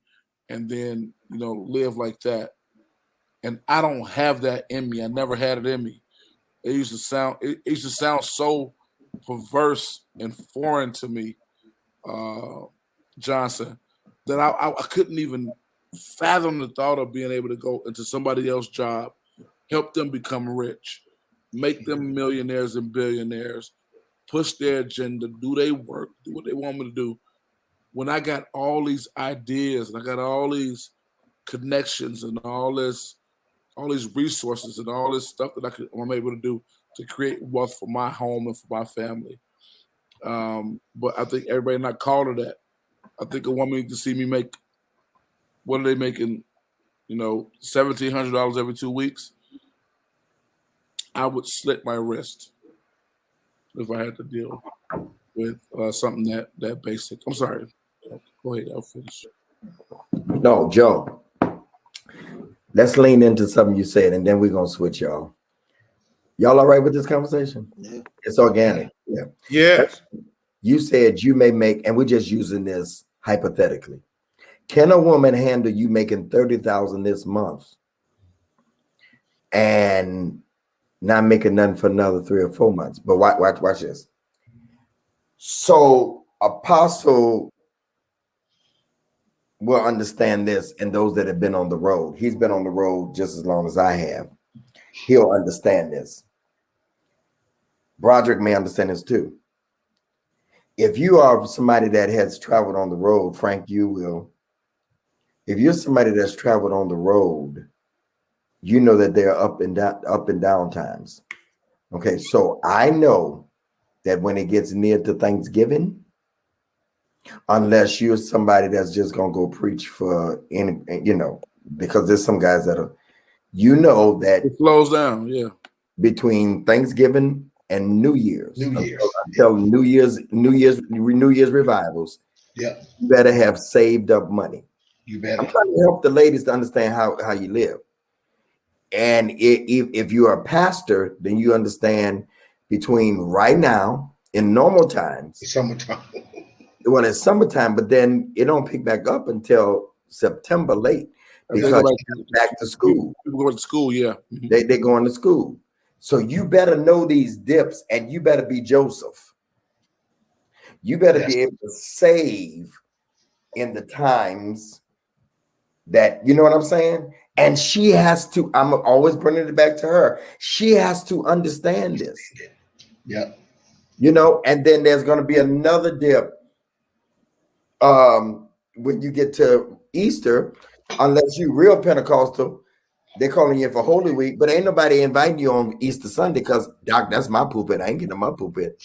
and then live like that. And I don't have that in me. I never had it in me. It used to sound so perverse and foreign to me, Johnson, that I couldn't even fathom the thought of being able to go into somebody else's job, help them become rich, make them millionaires and billionaires, push their agenda, do their work, do what they want me to do. When I got all these ideas and I got all these connections and all these resources and all this stuff that I'm able to do to create wealth for my home and for my family. But I think everybody not called to that. I think a woman needs to see me make, what are they making, $1,700 every 2 weeks? I would slit my wrist if I had to deal with something that basic. I'm sorry. Go ahead, I'll finish. No, Joe. Let's lean into something you said, and then we're gonna switch, y'all. Y'all all right with this conversation? Yeah. It's organic. Yeah. Yes. You said you may make, and we're just using this hypothetically. Can a woman handle you making $30,000 this month and not making nothing for another 3 or 4 months? But watch this. So Apostle will understand this, and those that have been on the road. He's been on the road just as long as I have. He'll understand this. Broderick may understand this too. If you are somebody that has traveled on the road, Frank, you will. If you're somebody that's traveled on the road, you know that there are up and down times. Okay, so I know that when it gets near to Thanksgiving, unless you're somebody that's just gonna go preach for any, because there's some guys that are, that it slows down, yeah. Between Thanksgiving and New Year's, until New Year's revivals, yeah, you better have saved up money. You better. I'm trying to help the ladies to understand how you live. And if you're a pastor, then you understand between right now in normal times, summertime. Well, it's summertime, but then it don't pick back up until September late because back to school. People go to school, yeah. They going to school. So you better know these dips, and you better be Joseph. You better be able to save in the times that, you know what I'm saying? And she has to, I'm always bringing it back to her. She has to understand this. Yeah. And then there's going to be another dip when you get to Easter, unless you real Pentecostal, they're calling you for Holy Week, but ain't nobody inviting you on Easter Sunday because, Doc, that's my pulpit. I ain't getting my pulpit.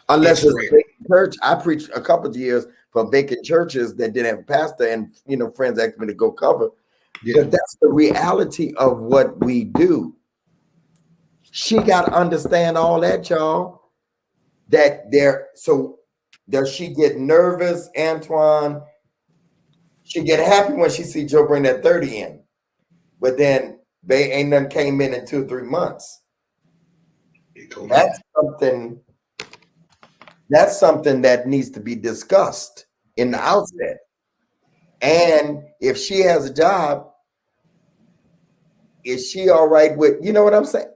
Unless it's a vacant church. I preached a couple of years for vacant churches that didn't have a pastor, and friends asked me to go cover. Yeah. But that's the reality of what we do. She got to understand all that, y'all. Does she get nervous, Antoine? She get happy when she see Joe bring that 30 in. But then they ain't nothing came in 2 or 3 months. That's something. That's something that needs to be discussed in the outset. And if she has a job, is she all right with, you know what I'm saying?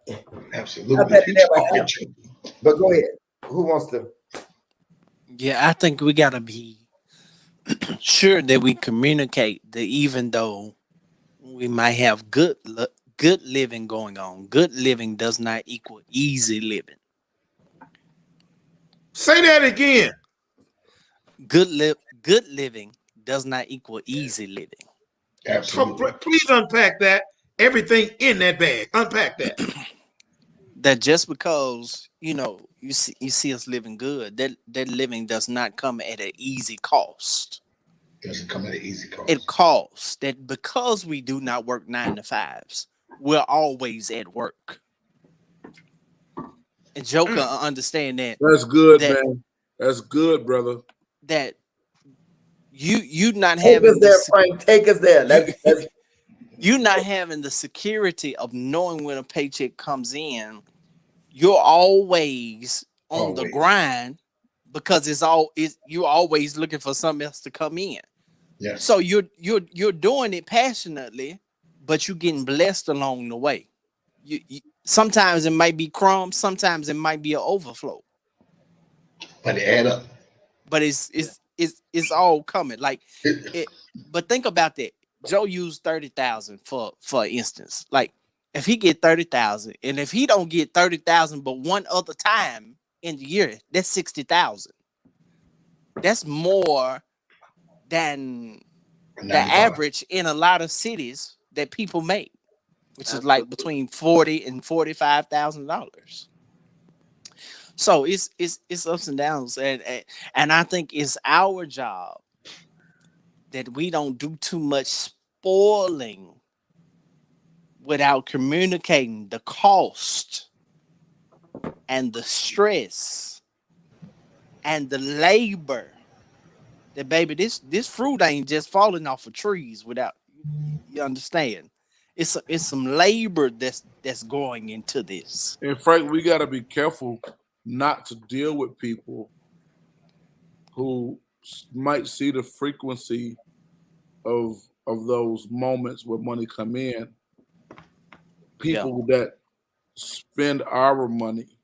Absolutely. Not that it never happened, but go ahead. Who wants to? Yeah, I think we gotta be sure that we communicate that even though we might have good living going on, good living does not equal easy living. Say that again. Good living does not equal easy living. Absolutely. Please unpack that. Everything in that bag. Unpack that. That just because you see us living good, that living does not come at an easy cost. Doesn't come at an easy cost. It costs that because we do not work 9 to 5s, we're always at work. And Joker understand that. That's good, man. That's good, brother. That you not Take having us there, Frank. Take us there. That's you not having the security of knowing when a paycheck comes in. You're always on the grind because you're always looking for something else to come in. Yes. So you're doing it passionately, but you're getting blessed along the way. You sometimes it might be crumbs, sometimes it might be an overflow. But it add up. But it's all coming. Like it. But think about that. Joe used 30,000 for instance. Like if he get 30,000, and if he don't get 30,000, but one other time in the year, that's 60,000. That's more than the average in a lot of cities that people make, which is like between $40,000 and $45,000. So it's ups and downs, and I think it's our job that we don't do too much spoiling without communicating the cost and the stress and the labor. That baby, this fruit ain't just falling off of trees without you understand. It's some labor that's going into this. And Frank, we got to be careful not to deal with people who might see the frequency of those moments where money come in. People that spend our money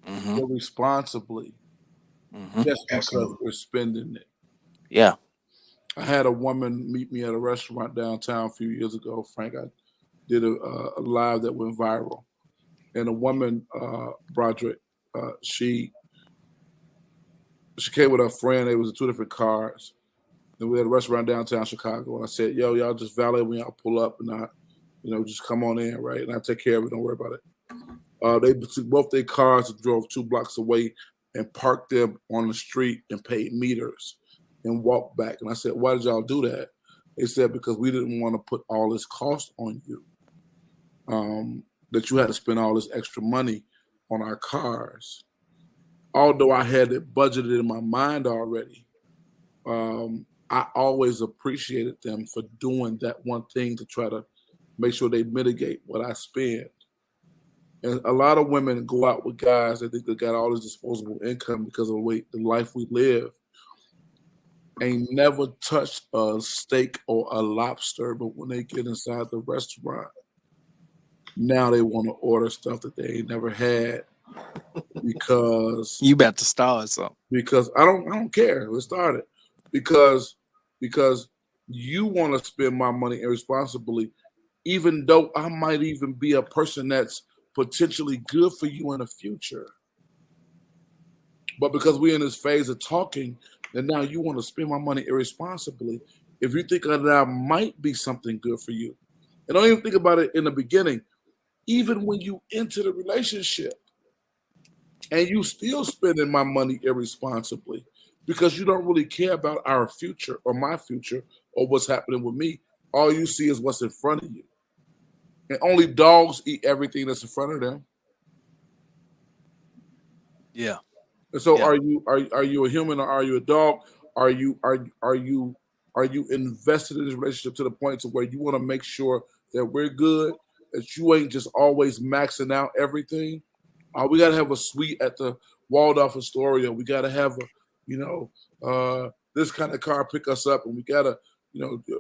irresponsibly just because we're spending it. Yeah. I had a woman meet me at a restaurant downtown a few years ago. Frank, I did a live that went viral. And a woman, Broderick, she came with her friend. It was 2 different cars. And we had a restaurant downtown Chicago. And I said, yo, y'all just valet when y'all pull up and just come on in, right? And I take care of it. Don't worry about it. They took both their cars and drove 2 blocks away and parked them on the street and paid meters and walked back. And I said, why did y'all do that? They said, because we didn't want to put all this cost on you. That you had to spend all this extra money on our cars. Although I had it budgeted in my mind already, I always appreciated them for doing that one thing to try to make sure they mitigate what I spend. And a lot of women go out with guys that think they got all this disposable income because of the life we live. Ain't never touched a steak or a lobster, but when they get inside the restaurant, now they want to order stuff that they ain't never had because you about to start something. Because I don't care. Let's start it. Because you want to spend my money irresponsibly, even though I might even be a person that's potentially good for you in the future. But because we're in this phase of talking, and now you want to spend my money irresponsibly, if you think that I might be something good for you, and don't even think about it in the beginning, even when you enter the relationship and you still spending my money irresponsibly because you don't really care about our future or my future or what's happening with me. All you see is what's in front of you. And only dogs eat everything that's in front of them. Yeah. And so are you a human or are you a dog? Are you invested in this relationship to the point to where you want to make sure that we're good, that you ain't just always maxing out everything? We got to have a suite at the Waldorf Astoria. We got to have this kind of car pick us up, and we got to,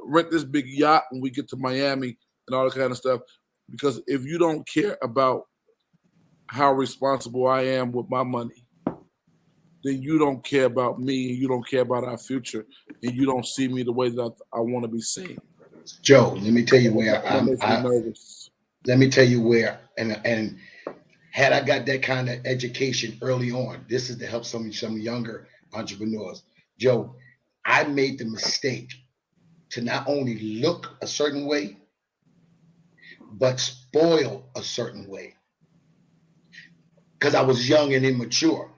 rent this big yacht when we get to Miami and all that kind of stuff. Because if you don't care about how responsible I am with my money, then you don't care about me, and you don't care about our future, and you don't see me the way that I want to be seen. Joe, let me tell you where That makes me nervous. Let me tell you where, and had I got that kind of education early on, this is to help some younger entrepreneurs. Joe, I made the mistake to not only look a certain way, but spoil a certain way, because I was young and immature.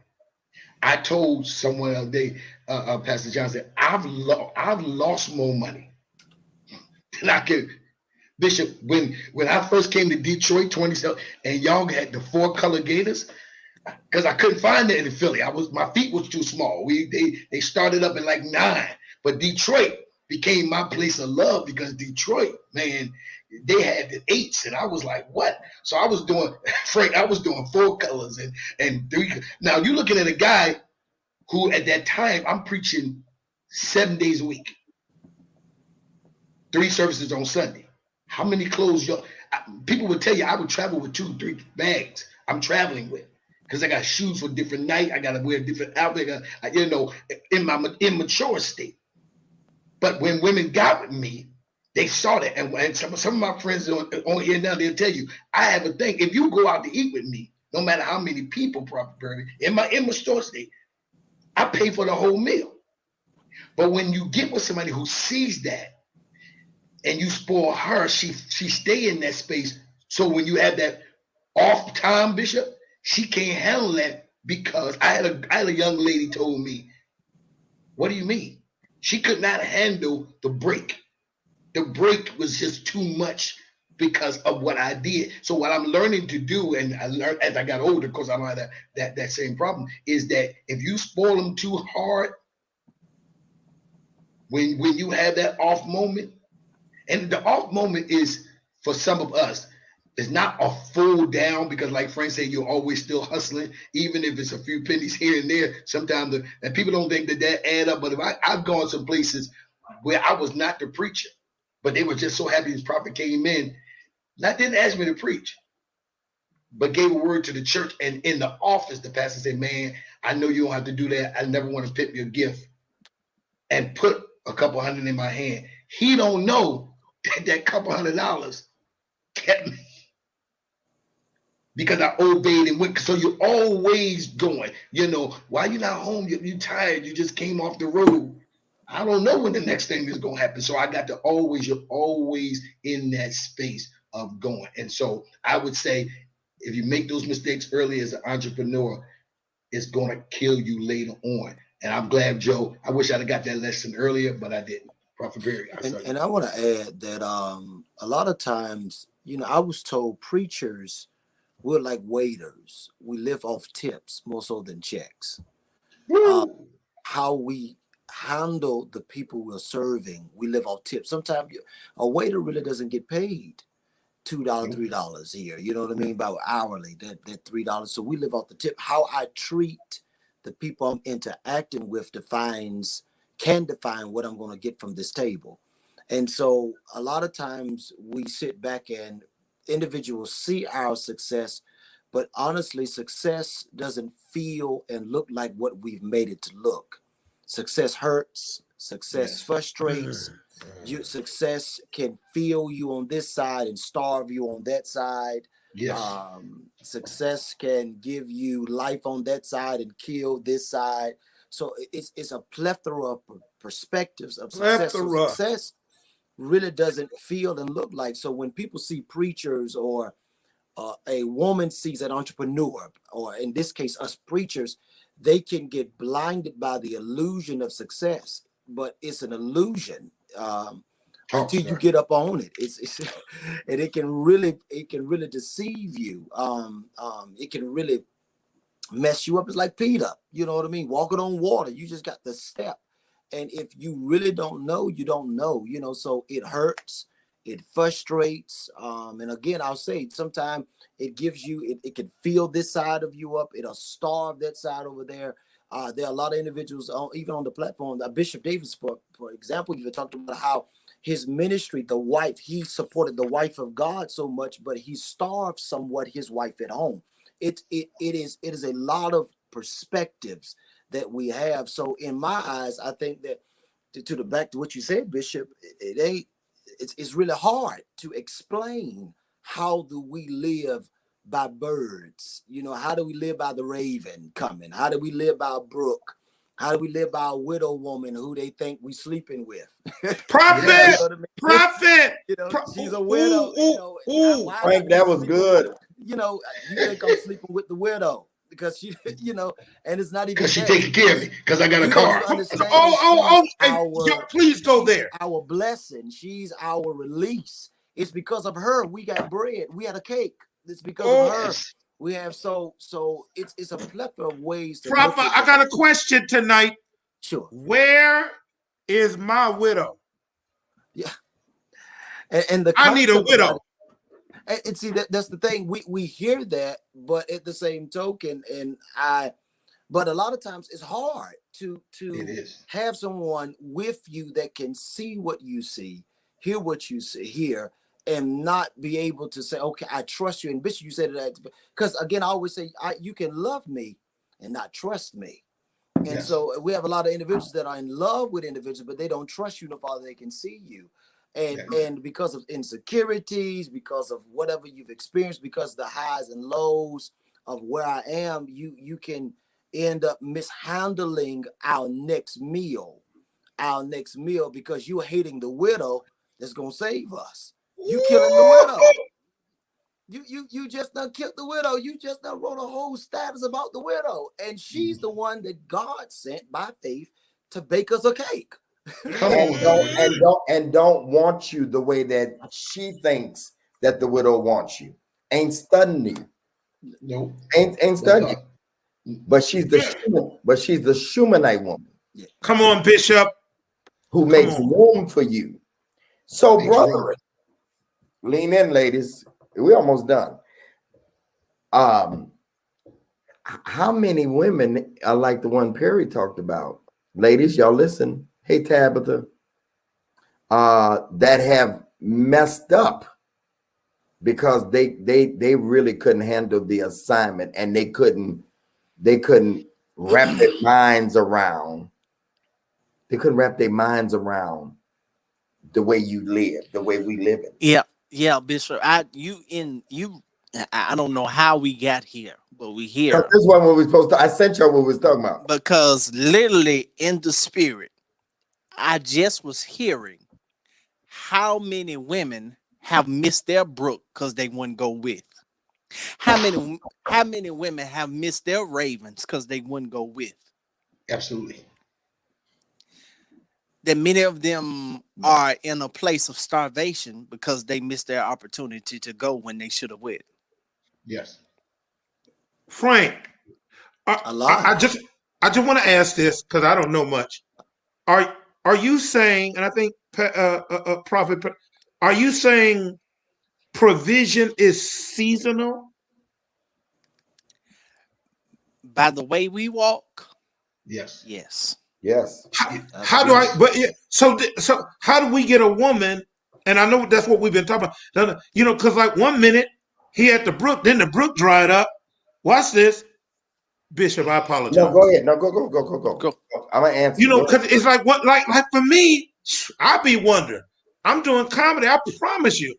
I told someone the other day, Pastor John said, I've lost more money than I could. Bishop, when I first came to Detroit 27, and y'all had the 4-color Gators, because I couldn't find it in Philly. My feet was too small. They started up at like 9, but Detroit became my place of love, because Detroit, man, they had the 8s, and I was like, what? So I was doing, Frank, I was doing 4 colors and 3. Now you're looking at a guy who at that time I'm preaching 7 days a week, 3 services on Sunday. How many clothes people would tell you I would travel with 2-3 bags I'm traveling with, because I got shoes for different night. I got to wear different outfit, in my immature state. But when women got with me, they saw that. And some of my friends on here now, they'll tell you, I have a thing. If you go out to eat with me, no matter how many people, probably in my immature state, I pay for the whole meal. But when you get with somebody who sees that, and you spoil her, she stay in that space. So when you have that off time, Bishop, she can't handle that, because I had a young lady told me, what do you mean? She could not handle the break. The break was just too much because of what I did. So what I'm learning to do, and I learned as I got older, because I don't have that same problem, is that if you spoil them too hard, when you have that off moment, and the off moment is, for some of us, it's not a full down, because like Frank said, you're always still hustling, even if it's a few pennies here and there. Sometimes, and people don't think that add up. But if I've gone some places where I was not the preacher, but they were just so happy this prophet came in, didn't ask me to preach, but gave a word to the church. And in the office, the pastor said, man, I know you don't have to do that. I never want to pimp your gift, and put a couple $100 in my hand. He don't know that couple $100 kept me, because I obeyed and went. So you're always going, why you not home? You're tired. You just came off the road. I don't know when the next thing is going to happen. So I got to you're always in that space of going. And so I would say, if you make those mistakes early as an entrepreneur, it's going to kill you later on. And I'm glad, Joe, I wish I'd have got that lesson earlier, but I didn't. Prophet Barry. And I want to add that a lot of times, I was told preachers, we're like waiters. We live off tips more so than checks. How we handle the people we're serving, we live off tips. Sometimes a waiter really doesn't get paid $2, $3 a year. You know what I mean? About hourly, that $3. So we live off the tip. How I treat the people I'm interacting with can define what I'm going to get from this table. And so a lot of times we sit back and individuals see our success, but honestly, success doesn't feel and look like what we've made it to look. Success hurts. Success frustrates. Success can feel you on this side and starve you on that side. Yes. Success can give you life on that side and kill this side. So it's a plethora of perspectives of success. So success really doesn't feel and look like. So when people see preachers, or a woman sees an entrepreneur, or in this case, us preachers, they can get blinded by the illusion of success. But it's an illusion until you get up on it. It's and it can really deceive you. It can really mess you up. It's like Peter, you know what I mean? Walking on water. You just got the step. And if you really don't know, you don't know, so it hurts. it frustrates. And again, I'll say sometimes it gives you, it can fill this side of you up. It'll starve that side over there. There are a lot of individuals, even on the platform. Bishop Davis, for example, even talked about how his ministry, the wife, he supported the wife of God so much, but he starved somewhat his wife at home. It is a lot of perspectives that we have. So in my eyes, I think that to the back to what you said, Bishop, it's really hard to explain how do we live by birds. You know, how do we live by the raven coming? How do we live by a brook? How do we live by a widow woman who they think we sleeping with? Prophet, You know what I mean? prophet. You know, she's a widow. You know, why I Frank, gotta that be was sleeping good. with, you know, you think I'm sleeping with the widow because she, you know, and it's not even Because she that. taking care of me because I got a You don't car. understand. Hey, yo, please go there. Our blessing. She's our release. It's because of her we got bread. We had a cake. It's because of her. Yes. We have so it's a plethora of ways to Prophet, look at I got a question tonight. Sure. Where is my widow? Yeah. And the I need a concept about widow. it, and see that's the thing. We hear that, but at the same token, but a lot of times it's hard to It is. have someone with you that can see what you see, hear what you hear, and not be able to say, okay, I trust you. And Bishop, you said that because again, I always say you can love me and not trust me. And Yes. so we have a lot of individuals that are in love with individuals, but they don't trust you no farther they can see you. And because of insecurities, because of whatever you've experienced, because of the highs and lows of where I am, you can end up mishandling our next meal because you're hating the widow that's gonna save us. You killing the widow. You just done killed the widow. You just done wrote a whole status about the widow, and she's the one that God sent by faith to bake us a cake. Come on. And don't want you the way that she thinks that the widow wants you. Ain't studying you. Nope. Ain't studying you. But she's the Shumanite woman. Yeah. Come on, Bishop. Who makes room for you. So, brethren, lean in, ladies. We're almost done. How many women are like the one Perry talked about? Ladies, y'all listen. Hey, Tabitha. That have messed up because they really couldn't handle the assignment, and they couldn't wrap their minds around. They couldn't wrap their minds around the way you live, the way we live it. Yeah, Bishop. I don't know how we got here, but we here. This one what we supposed to. I sent y'all what we was talking about. Because literally in the spirit, I just was hearing how many women have missed their brook because they wouldn't go with. How many women have missed their ravens because they wouldn't go with. Absolutely. That many of them are in a place of starvation because they missed their opportunity to go when they should have went. Yes. Frank, I just want to ask this because I don't know much. Are you saying, and I think Prophet, are you saying provision is seasonal? By the way we walk? Yes. Yes. Yes. How do I? But so how do we get a woman? And I know that's what we've been talking about. You know, because like 1 minute he at the brook, then the brook dried up. Watch this, Bishop. I apologize. No, go ahead. No, go. I'm gonna answer. You know, because it's like what, like for me, I be wondering. I'm doing comedy. I promise you,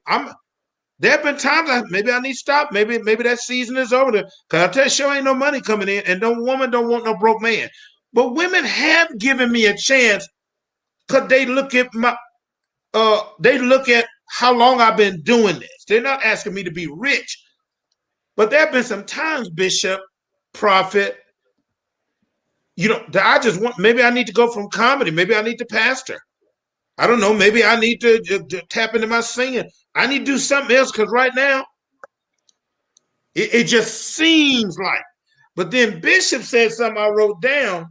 There have been times maybe I need to stop. Maybe that season is over. Because I tell you, sure ain't no money coming in, and no woman don't want no broke man. But women have given me a chance because they look at how long I've been doing this. They're not asking me to be rich. But there have been some times, Bishop, Prophet, you know, that I just want, maybe I need to go from comedy. Maybe I need to pastor. I don't know. Maybe I need to tap into my singing. I need to do something else because right now, it just seems like. But then Bishop said something I wrote down,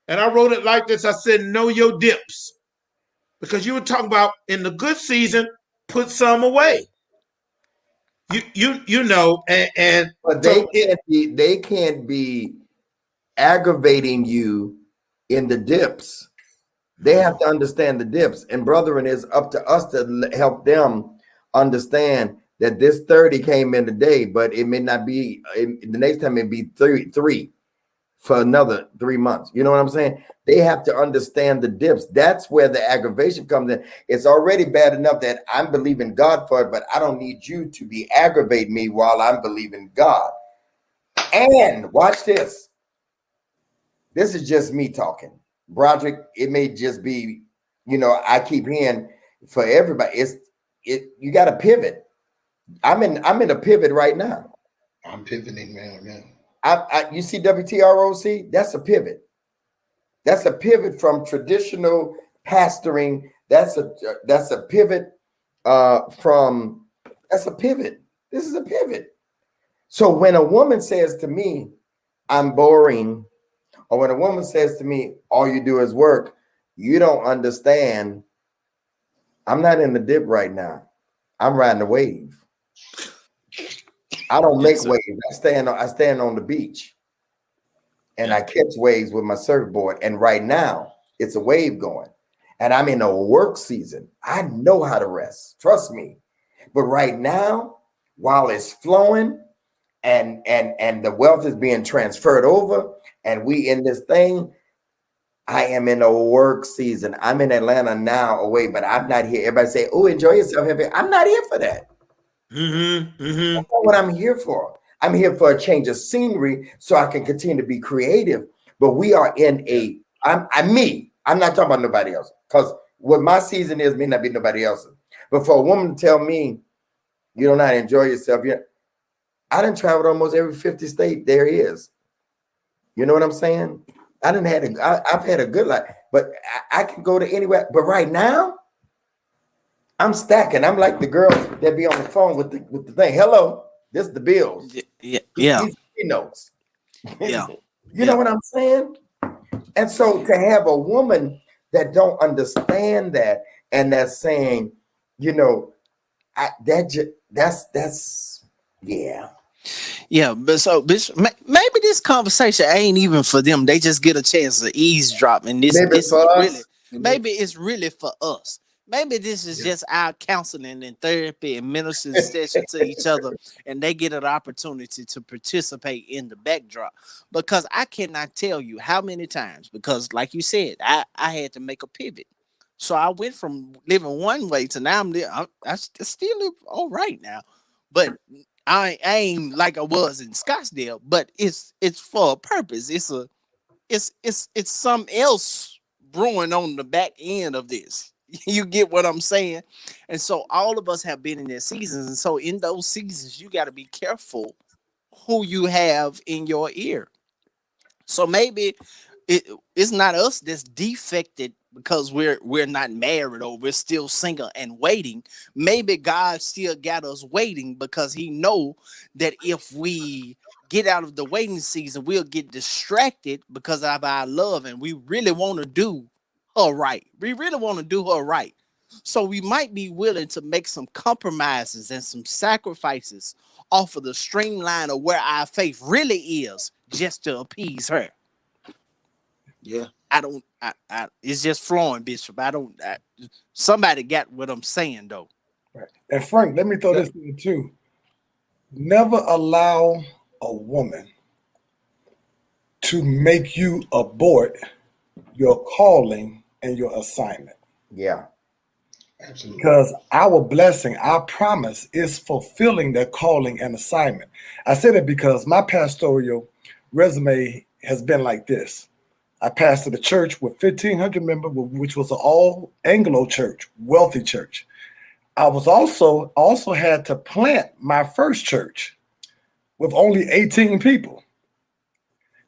and I wrote it like this. I said, know your dips. Because you were talking about in the good season, put some away. You know, and But so they can't be aggravating you in the dips. They have to understand the dips. And brethren, it's up to us to help them understand that this 30 came in today, but it may not be the next time. It be three for another 3 months. You know what I'm saying? They have to understand the dips. That's where the aggravation comes in. It's already bad enough that I'm believing God for it, but I don't need you to be aggravating me while I'm believing God. And watch this. This is just me talking. Broderick, it may just be, I keep hearing for everybody. You got to pivot. I'm in a pivot right now. I'm pivoting, man. You see WTROC? That's a pivot. That's a pivot from traditional pastoring. That's a pivot that's a pivot. This is a pivot. So when a woman says to me, I'm boring, or when a woman says to me, all you do is work, you don't understand. I'm not in the dip right now. I'm riding the wave. I don't make waves. I stand on the beach and I catch waves with my surfboard. And right now it's a wave going and I'm in a work season. I know how to rest. Trust me. But right now, while it's flowing and the wealth is being transferred over and we in this thing, I am in a work season. I'm in Atlanta now away, but I'm not here. Everybody say, oh, enjoy yourself. I'm not here for that. That's not what I'm here for. I'm here for a change of scenery so I can continue to be creative. But we are in I'm me. I'm not talking about nobody else. Because what my season is may not be nobody else's. But for a woman to tell me, you do not enjoy yourself, I done traveled almost every 50 state there is. You know what I'm saying? I've had a good life, but I can go to anywhere. But right now, I'm stacking. I'm like the girls that be on the phone with the thing. Hello, this is the bills. Yeah. These notes. Yeah. You know what I'm saying? And so to have a woman that don't understand that and that's saying, that's yeah. Yeah, but so maybe this conversation ain't even for them. They just get a chance to eavesdrop, and this is really maybe it's really for us. Maybe this is just our counseling and therapy and ministry session to each other, and they get an opportunity to participate in the backdrop. Because I cannot tell you how many times, because like you said, I had to make a pivot. So I went from living one way to now I still live all right now, but I ain't like I was in Scottsdale. But it's for a purpose. It's something else brewing on the back end of this. You get what I'm saying? And so all of us have been in their seasons, and so in those seasons, you got to be careful who you have in your ear. So maybe it's not us that's defected because we're not married or we're still single and waiting. Maybe God still got us waiting because he know that if we get out of the waiting season, we'll get distracted because of our love, and we really want to do her right. We really want to do her right. So we might be willing to make some compromises and some sacrifices off of the streamline of where our faith really is just to appease her. Yeah. It's just flowing, Bishop. Somebody got what I'm saying though. Right. And Frank, let me throw this in too. Never allow a woman to make you abort your calling and your assignment. Yeah. Absolutely. Because our blessing, our promise is fulfilling their calling and assignment. I say that because my pastoral resume has been like this. I pastored a church with 1,500 members, which was an all Anglo church, wealthy church. I was also had to plant my first church with only 18 people.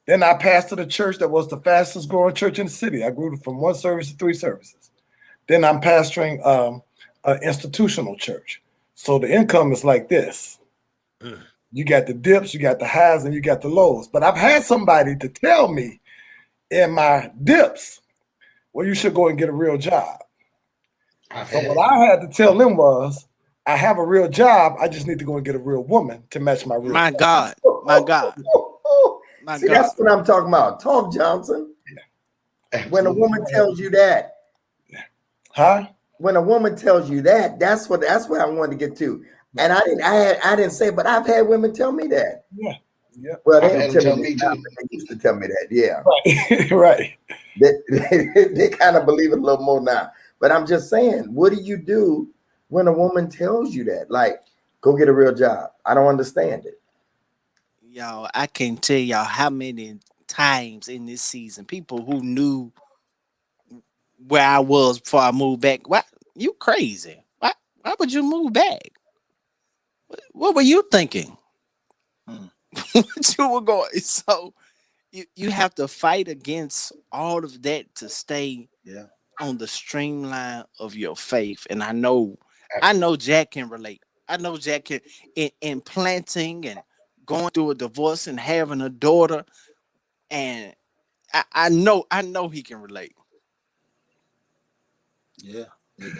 Then I pastored a church that was the fastest growing church in the city. I grew from 1 service to 3 services. Then I'm pastoring an institutional church. So the income is like this. You got the dips, you got the highs, and you got the lows. But I've had somebody to tell me in my dips, well, you should go and get a real job. So what I had to tell them was, I have a real job. I just need to go and get a real woman to match my real. My God, my God, my See, God. that's what I'm talking about. Talk, Johnson. When a woman tells you that, Huh? when a woman tells you that, that's where I wanted to get to. And I didn't say, but I've had women tell me that. Yeah. Yeah. Well, they I've don't had them tell tell me me that now, too. but they used to tell me that. Yeah. Right. They kind of believe it a little more now. But I'm just saying, what do you do when a woman tells you that? Like, go get a real job. I don't understand it. Y'all, I can't tell y'all how many times in this season people who knew where I was before I moved back. Why you crazy? Why would you move back? What were you thinking? What you were going? So you have to fight against all of that to stay on the streamline of your faith. And I know Jack can relate. I know Jack can in planting and going through a divorce and having a daughter, and I know he can relate. Yeah.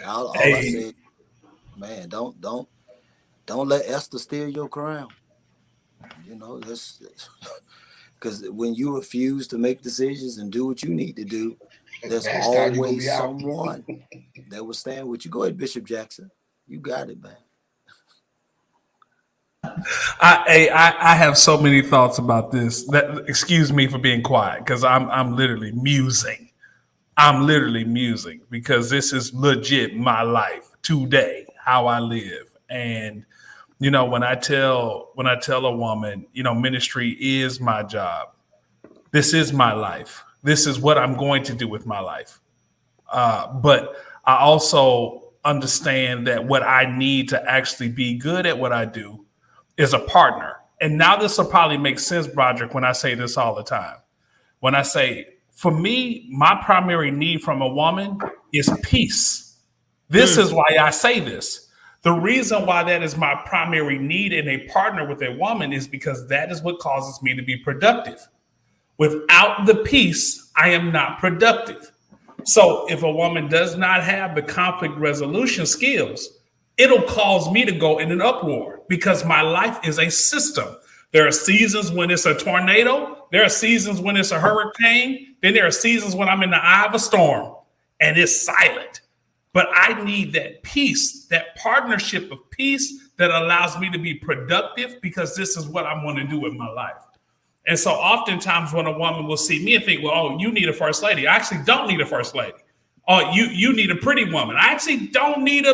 All I Hey, say, man, don't let Esther steal your crown. You know, that's because when you refuse to make decisions and do what you need to do, there's Last time you're gonna be always out. someone that will stand with you. Go ahead, Bishop Jackson. You got it, man. I have so many thoughts about this. That excuse me for being quiet because I'm literally musing. I'm literally musing because this is legit my life today, how I live. And when I tell a woman, ministry is my job. This is my life. This is what I'm going to do with my life. But I also understand that what I need to actually be good at what I do is a partner. And now this will probably make sense, Broderick, when I say this all the time. When I say, for me, my primary need from a woman is peace. This is why I say this. The reason why that is my primary need in a partner with a woman is because that is what causes me to be productive. Without the peace, I am not productive. So if a woman does not have the conflict resolution skills, it'll cause me to go in an uproar because my life is a system. There are seasons when it's a tornado. There are seasons when it's a hurricane. Then there are seasons when I'm in the eye of a storm and it's silent. But I need that peace, that partnership of peace that allows me to be productive because this is what I want to do with my life. And so oftentimes when a woman will see me and think, well, oh, you need a first lady. I actually don't need a first lady. Oh, you need a pretty woman. I actually don't need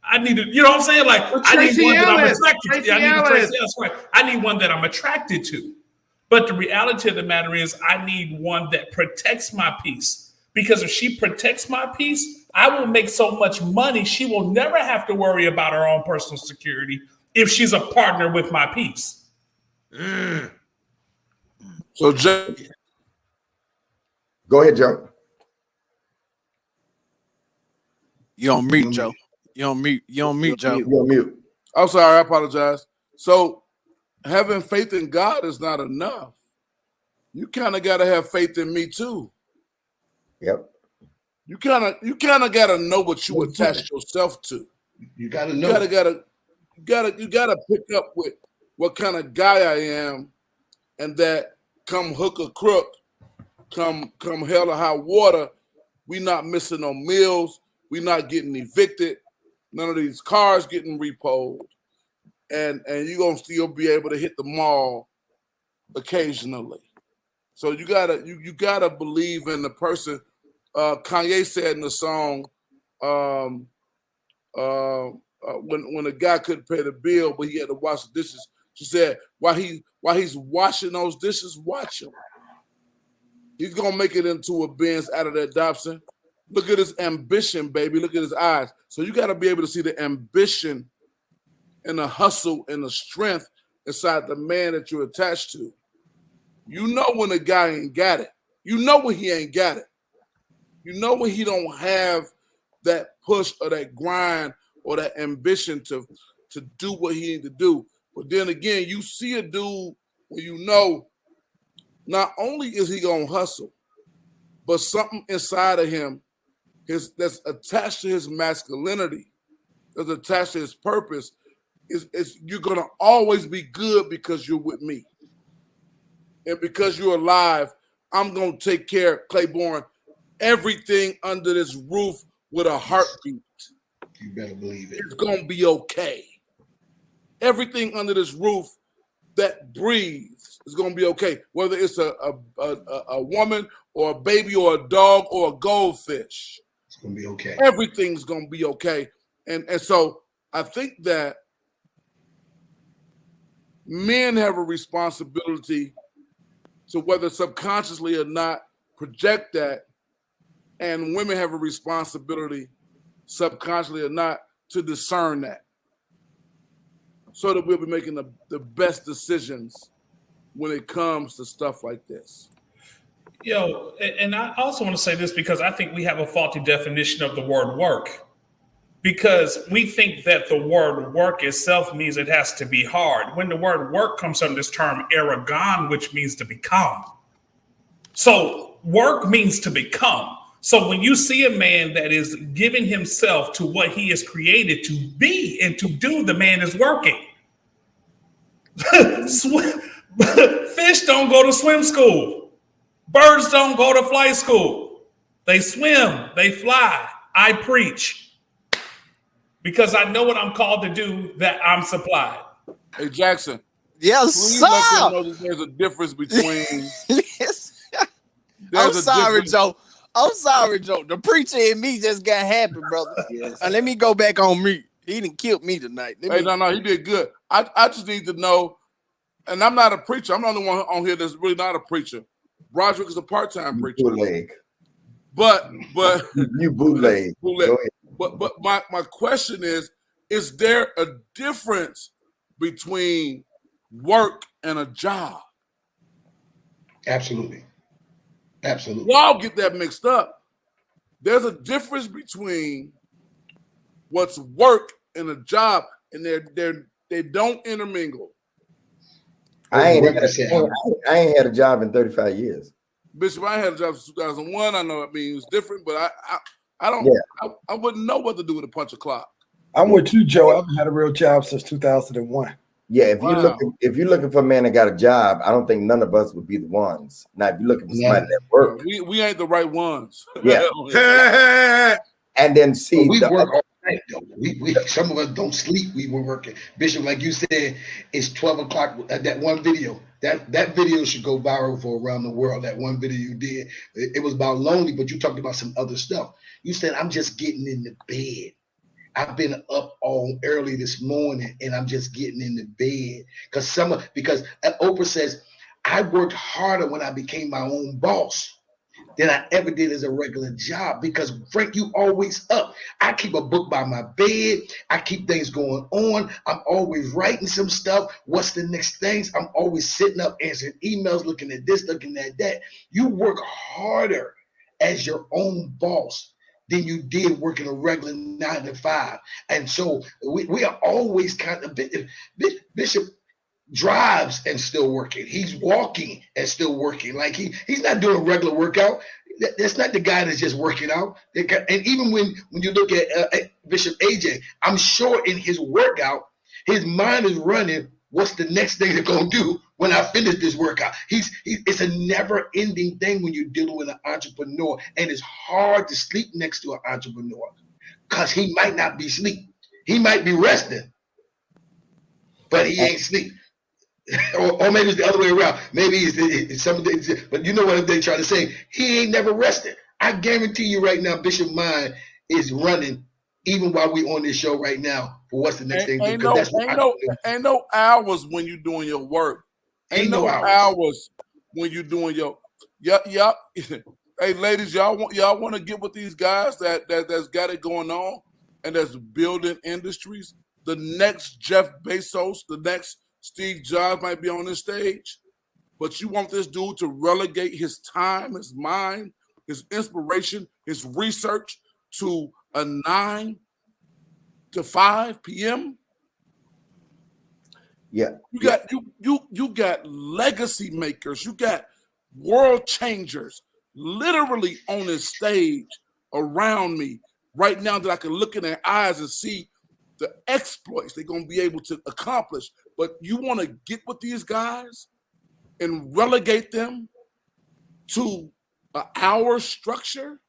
I need you know what I'm saying? Like, I need one that I'm attracted to. I need one that I'm attracted to. But the reality of the matter is I need one that protects my peace. Because if she protects my peace, I will make so much money, she will never have to worry about her own personal security if she's a partner with my peace. So, Go ahead, Joe. You on mute, Joe. You on mute, Joe. You're on mute. I'm sorry, I apologize. So, having faith in God is not enough. You kind of got to have faith in me too. Yep. You kind of got to know what you attach yourself to. You gotta know. You gotta pick up with what kind of guy I am, and that come hook or crook, come hell or high water, we not missing no meals, we not getting evicted, none of these cars getting repoed, and you're gonna still be able to hit the mall occasionally. So you gotta believe in the person. Kanye said in the song, when a guy couldn't pay the bill, but he had to wash the dishes. She said, while he's washing those dishes, watch him. He's gonna make it into a Benz out of that Dobson. Look at his ambition, baby. Look at his eyes. So you got to be able to see the ambition and the hustle and the strength inside the man that you're attached to. You know when a guy ain't got it. You know when he ain't got it. You know when he don't have that push or that grind or that ambition to do what he need to do. But then again, you see a dude when you know not only is he gonna hustle, but something inside of him that's attached to his masculinity that's attached to his purpose, is you're gonna always be good because you're with me. And because you're alive, I'm gonna take care, Claiborne, everything under this roof with a heartbeat. You better believe it. It's gonna be okay. Everything under this roof that breathes is gonna be okay. Whether it's a woman or a baby or a dog or a goldfish. It's gonna be okay. Everything's gonna be okay. And so I think that men have a responsibility to, whether subconsciously or not, project that, and women have a responsibility, subconsciously or not, to discern that, so that we'll be making the best decisions when it comes to stuff like this. Yo, and I also want to say this because I think we have a faulty definition of the word work. Because we think that the word work itself means it has to be hard, when the word work comes from this term ergon, which means to become. So work means to become. So when you see a man that is giving himself to what he is created to be and to do, the man is working. Fish don't go to swim school. Birds don't go to flight school. They swim, they fly. I preach. Because I know what I'm called to do, that I'm supplied. Hey, Jackson. Yes, please sir. let them know that there's a difference between. I'm sorry, Joe. I'm sorry, Joe. The preacher in me just got happy, brother. Yes. Let me go back on mute. He didn't kill me tonight. No, he did good. I just need to know, and I'm not a preacher. I'm the only one on here that's really not a preacher. Broderick is a part-time preacher. Bootleg. But you bootleg. Go ahead. But my question is there a difference between work and a job? Absolutely. Absolutely. Y'all get that mixed up. There's a difference between what's work and a job, and they don't intermingle. I ain't had a job in 35 years. Bishop, I had a job since 2001. I know it means different, but I don't. Yeah. I wouldn't know what to do with a punch clock. I'm with you, Joe. I haven't had a real job since 2001. Yeah, if you're looking for a man that got a job, I don't think none of us would be the ones. Now, if you're looking for somebody that work, we ain't the right ones. Yeah. And then see, we work all night though. We some of us don't sleep. We were working. Bishop, like you said, it's 12 o'clock. That one video, that video should go viral for around the world. That one video you did, it was about lonely, but you talked about some other stuff. You said, I'm just getting in the bed. I've been up all early this morning and I'm just getting in the bed. Because Oprah says, I worked harder when I became my own boss than I ever did as a regular job. Because Frank, you always up. I keep a book by my bed. I keep things going on. I'm always writing some stuff. What's the next things? I'm always sitting up answering emails, looking at this, looking at that. You work harder as your own boss than you did working a regular 9 to 5. And so we are always kind of, Bishop drives and still working. He's walking and still working. Like he's not doing a regular workout. That's not the guy that's just working out. And even when you look at Bishop AJ, I'm sure in his workout, his mind is running, what's the next thing they're going to do when I finish this workout? It's a never-ending thing when you're dealing with an entrepreneur, and it's hard to sleep next to an entrepreneur because he might not be asleep. He might be resting, but he ain't asleep. or maybe it's the other way around. Maybe it's something, but you know what they try to say? He ain't never rested. I guarantee you right now, Bishop Mind is running even while we on this show right now for what's the next thing. Ain't no hours when you're doing your work. Ain't no hours when you're doing your Hey ladies, y'all want to get with these guys that's got it going on and that's building industries. The next Jeff Bezos, the next Steve Jobs might be on this stage, but you want this dude to relegate his time, his mind, his inspiration, his research to a 9 to 5 p.m. Yeah, you got legacy makers, you got world changers literally on this stage around me right now that I can look in their eyes and see the exploits they're going to be able to accomplish. But you want to get with these guys and relegate them to an hour structure?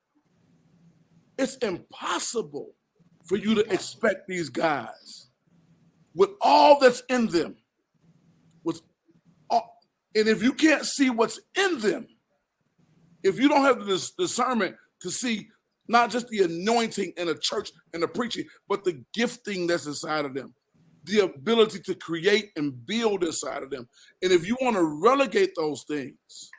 It's impossible for you to expect these guys with all that's in them, and if you can't see what's in them, if you don't have this discernment to see not just the anointing in a church and the preaching, but the gifting that's inside of them, the ability to create and build inside of them. And if you want to relegate those things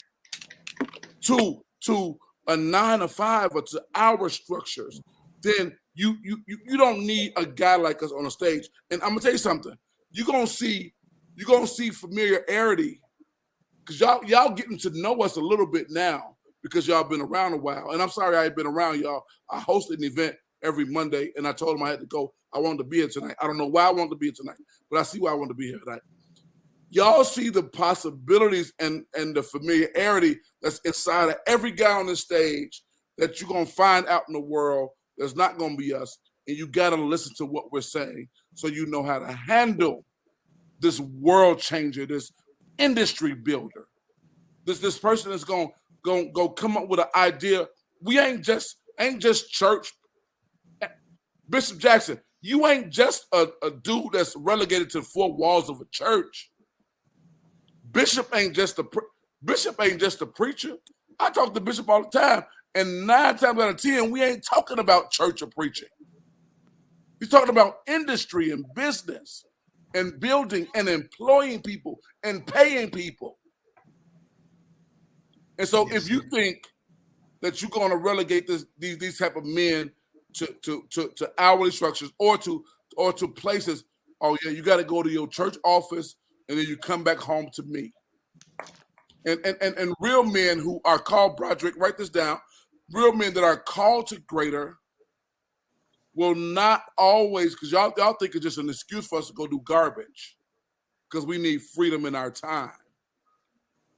to a 9 to 5 or to our structures, then you don't need a guy like us on the stage. And I'm gonna tell you something. You're gonna see familiarity, because y'all getting to know us a little bit now because y'all been around a while. And I'm sorry I ain't been around y'all. I hosted an event every Monday, and I told them I had to go. I wanted to be here tonight. I don't know why I wanted to be here tonight, but I see why I wanted to be here tonight. Y'all see the possibilities and the familiarity that's inside of every guy on the stage that you're going to find out in the world that's not going to be us. And you got to listen to what we're saying so you know how to handle this world changer, this industry builder, this person that's going to come up with an idea. We ain't just church. Bishop Jackson, you ain't just a dude that's relegated to the 4 walls of a church. Bishop ain't just a preacher. I talk to Bishop all the time, and 9 times out of 10, we ain't talking about church or preaching. He's talking about industry and business and building and employing people and paying people. And so if you think that you're going to relegate these type of men to hourly structures or to places, oh yeah, you got to go to your church office and then you come back home to me. And real men who are called, Broderick, write this down, real men that are called to greater will not always, because y'all think it's just an excuse for us to go do garbage because we need freedom in our time.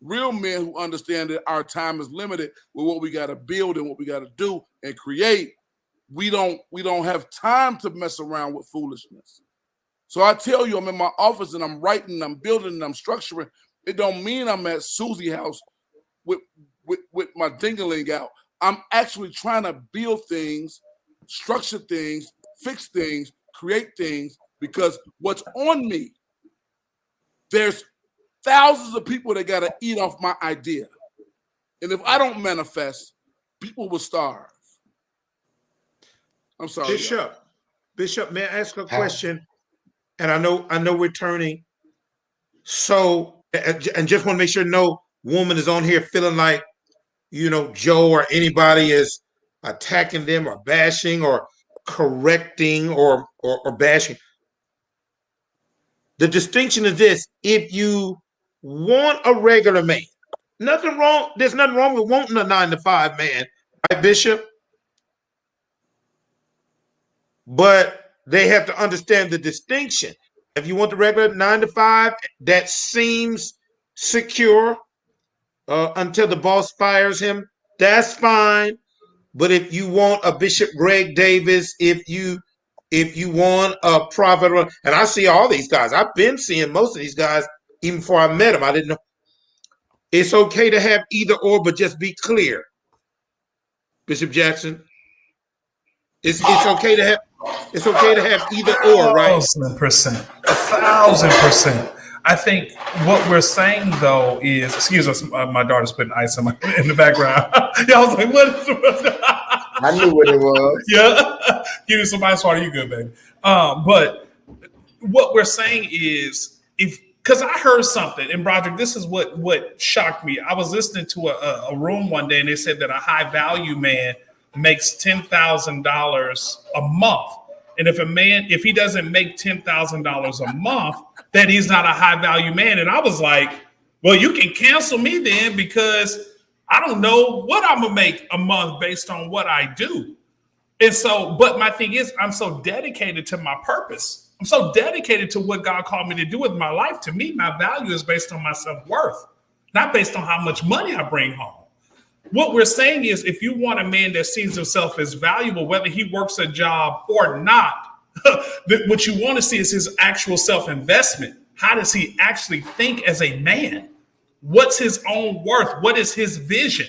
Real men who understand that our time is limited with what we got to build and what we got to do and create. We don't have time to mess around with foolishness. So I tell you, I'm in my office and I'm writing, I'm building, and I'm structuring. It don't mean I'm at Susie's house with my ding-a-ling out. I'm actually trying to build things, structure things, fix things, create things, because what's on me, there's thousands of people that got to eat off my idea. And if I don't manifest, people will starve. I'm sorry. Bishop, may I ask a question? And I know we're turning. So, and just want to make sure no woman is on here feeling like, Joe or anybody is attacking them or bashing or correcting or bashing. The distinction is this: if you want a regular man, there's nothing wrong with wanting a 9 to 5 man, right, Bishop? But they have to understand the distinction. If you want the regular 9 to 5, that seems secure until the boss fires him, that's fine. But if you want a Bishop Greg Davis, if you want a prophet, and I see all these guys, I've been seeing most of these guys even before I met them. I didn't know. It's okay to have either or, but just be clear, Bishop Jackson. It's okay to have. It's okay to have either or, right? 1,000%. 1,000%. I think what we're saying though is, excuse us, my daughter's putting ice in the background. Yeah, I was like, what is it? I knew what it was. Yeah. Give me some ice water, you good, baby. But what we're saying is, because I heard something, and Broderick, this is what shocked me. I was listening to a room one day, and they said that a high value man makes $10,000 a month. And if he doesn't make $10,000 a month, then he's not a high value man. And I was like, well, you can cancel me then, because I don't know what I'm gonna make a month based on what I do. And so, but my thing is, I'm so dedicated to my purpose. I'm so dedicated to what God called me to do with my life. To me, my value is based on my self-worth, not based on how much money I bring home. What we're saying is, if you want a man that sees himself as valuable, whether he works a job or not, What you want to see is his actual self-investment. How does he actually think as a man? What's his own worth? What is his vision?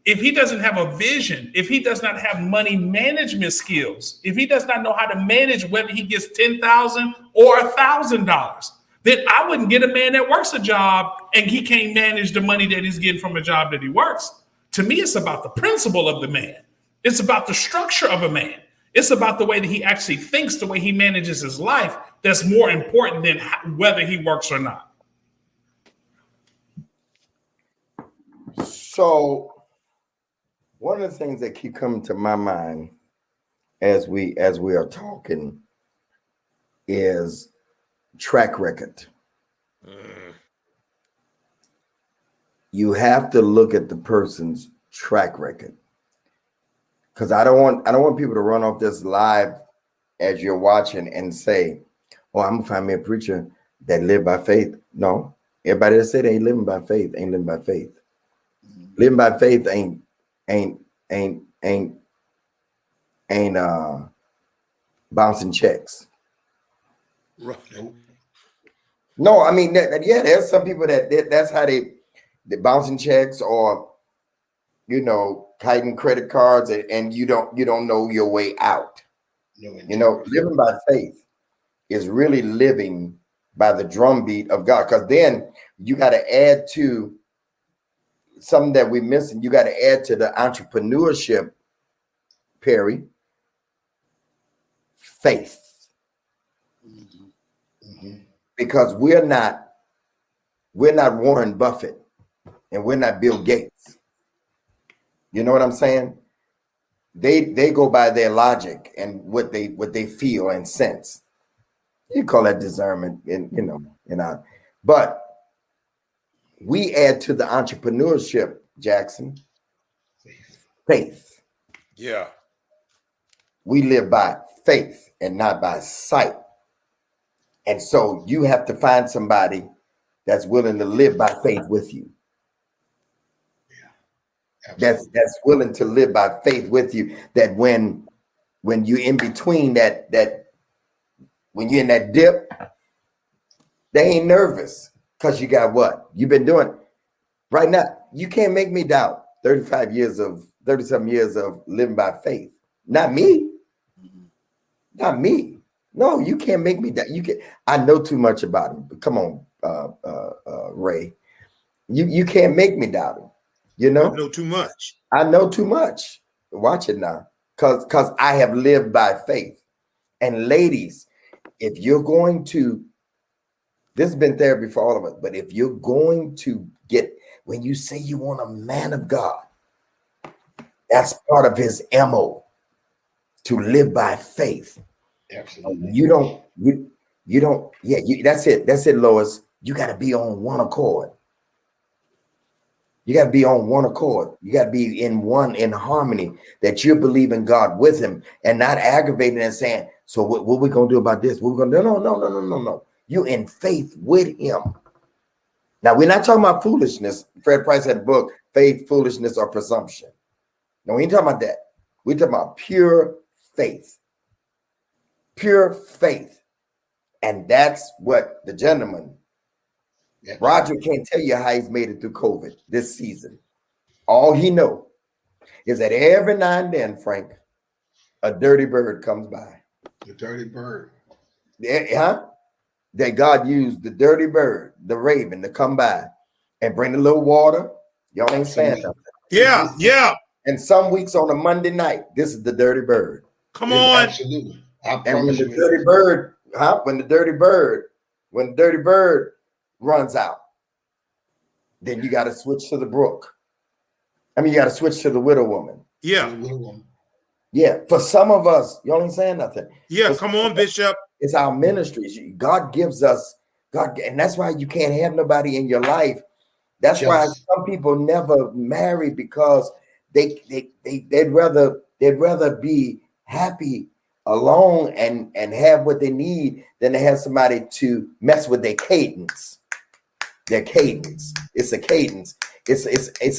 If he doesn't have a vision, if he does not have money management skills, if he does not know how to manage whether he gets $10,000 or $1,000, then I wouldn't get a man that works a job and he can't manage the money that he's getting from a job that he works. To me, it's about the principle of the man. It's about the structure of a man. It's about the way that he actually thinks, the way he manages his life. That's more important than whether he works or not. So one of the things that keep coming to my mind as we are talking is track record. You have to look at the person's track record, because I don't want people to run off this live as you're watching and say, "Oh, I'm gonna find me a preacher that live by faith." No, everybody that said they ain't living by faith ain't living by faith. Living by faith ain't bouncing checks. Right. No, I mean there's some people that's how they bouncing checks, or kiting credit cards, and you don't know your way out. Living by faith is really living by the drumbeat of God, because then you got to add to something that we're missing. You got to add to the entrepreneurship, Perry, faith. Because we're not Warren Buffett and we're not Bill Gates. You know what I'm saying? They go by their logic and what they feel and sense. You call that discernment, but we add to the entrepreneurship, Jackson, faith. Yeah. We live by faith and not by sight. And so you have to find somebody that's willing to live by faith with you. That's willing to live by faith with you. That when you're in between that when you're in that dip, they ain't nervous, because you got what you've been doing right now. You can't make me doubt 37 years of living by faith. Not me. Not me. No, you can't make me doubt. I know too much about him. Come on, Ray. You can't make me doubt him. I know too much. I know too much. Watch it now. Because I have lived by faith. And ladies, if you're going to, this has been therapy for all of us, but if you're going to when you say you want a man of God, that's part of his MO, to live by faith. Absolutely. That's it, Lois. You got to be on one accord. You got to be on one accord. You got to be in harmony, that you're believing God with him and not aggravating and saying, so what we going to do about this? What we going to do? No. You in faith with him. Now, we're not talking about foolishness. Fred Price had a book, Faith, Foolishness, or Presumption. No, we ain't talking about that. We're talking about pure faith. Pure faith. And that's what the gentleman, Roger, can't tell you how he's made it through COVID this season. All he know is that every now and then, Frank, a dirty bird comes by. The dirty bird. That God used the dirty bird, the raven, to come by and bring a little water. Y'all ain't saying nothing. Yeah. And some weeks on a Monday night, this is the dirty bird. Come on. Absolutely. And when the dirty bird, when the dirty bird runs out, then you got to switch to the brook. You got to switch to the widow woman. Yeah. Yeah. For some of us, y'all ain't saying nothing. Yeah. Come on, Bishop. It's our ministries. God gives us God, and that's why you can't have nobody in your life. That's why some people never marry, because they'd rather be happy alone and have what they need than to have somebody to mess with their cadence. Their cadence. It's a cadence. It's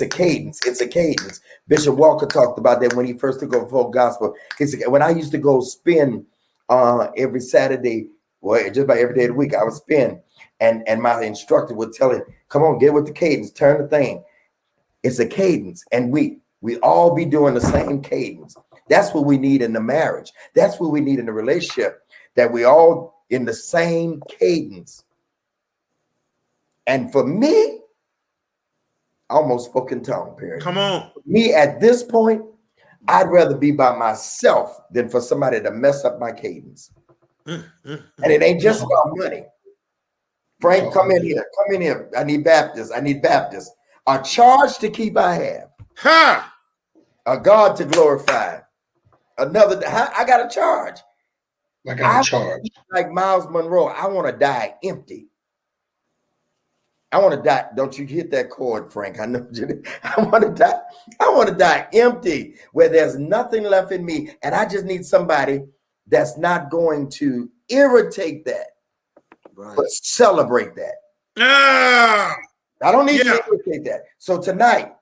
a cadence. It's a cadence. Bishop Walker talked about that when he first took over folk gospel. He said, when I used to go spin every Saturday, well, just about every day of the week, I would spend. And my instructor would tell it, come on, get with the cadence, turn the thing. It's a cadence. And we all be doing the same cadence. That's what we need in the marriage. That's what we need in the relationship, that we all in the same cadence. And for me, I almost spoke in tongue, period. Come on. Me at this point, I'd rather be by myself than for somebody to mess up my cadence. And it ain't just about money. Frank, come in here. Come in here. I need Baptists. I need Baptists. A charge to keep I have. Ha! A God to glorify. Another, I got a charge. I got a charge. Like Miles Monroe, I want to die empty. I want to die. Don't you hit that chord, Frank? I know you. I want to die. I want to die empty, where there's nothing left in me, and I just need somebody that's not going to irritate that, but celebrate that. Ah! I don't need to irritate that. So tonight,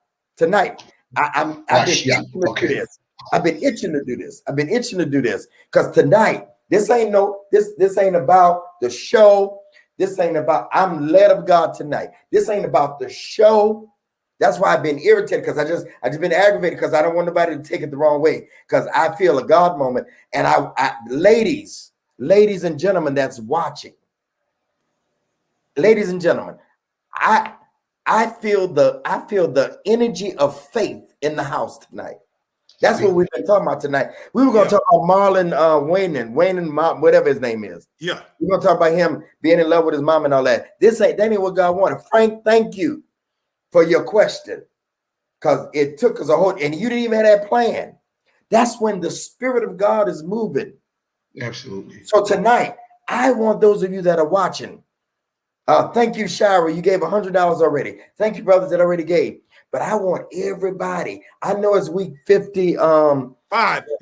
I've been itching to do this. I've been itching to do this. I've been itching to do this because tonight, this ain't about the show. This ain't about, I'm led of God tonight. This ain't about the show. That's why I've been irritated, because I just been aggravated, because I don't want nobody to take it the wrong way, because I feel a God moment. And I ladies and gentlemen that's watching, ladies and gentlemen, I feel the energy of faith in the house tonight. That's what we've been talking about tonight. We were going to talk about Marlon Wayne, whatever his name is. Yeah. We're going to talk about him being in love with his mom and all that. That ain't what God wanted. Frank, thank you for your question, because it took us a whole, and you didn't even have that plan. That's when the Spirit of God is moving. Absolutely. So tonight, I want those of you that are watching, thank you, Shira. You gave $100 already. Thank you, brothers that already gave. But I want everybody. I know it's week 50. 5.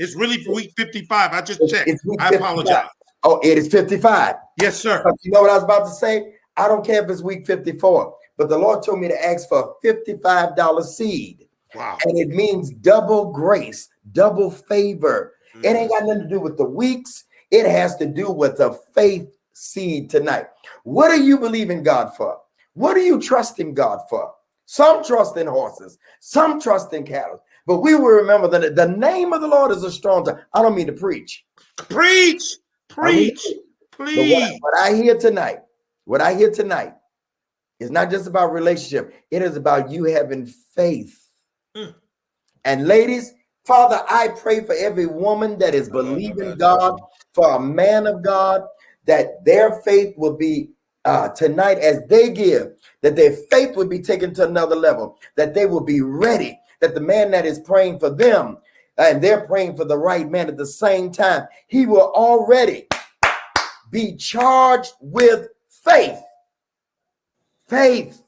It's really week 55. I just checked. I apologize. Oh, it is 55. Yes, sir. You know what I was about to say? I don't care if it's week 54, but the Lord told me to ask for a $55 seed. Wow. And it means double grace, double favor. It ain't got nothing to do with the weeks. It has to do with the faith seed tonight. What are you believing God for? What are you trusting God for? Some trust in horses, some trust in cattle. But we will remember that the name of the Lord is a strong tower. I don't mean to preach. Preach, please. What I hear tonight is not just about relationship. It is about you having faith. And ladies, Father, I pray for every woman that is believing God, for a man of God, that their faith will be tonight as they give, that their faith would be taken to another level, that they will be ready, that the man that is praying for them and they're praying for the right man at the same time, he will already be charged with faith. Faith,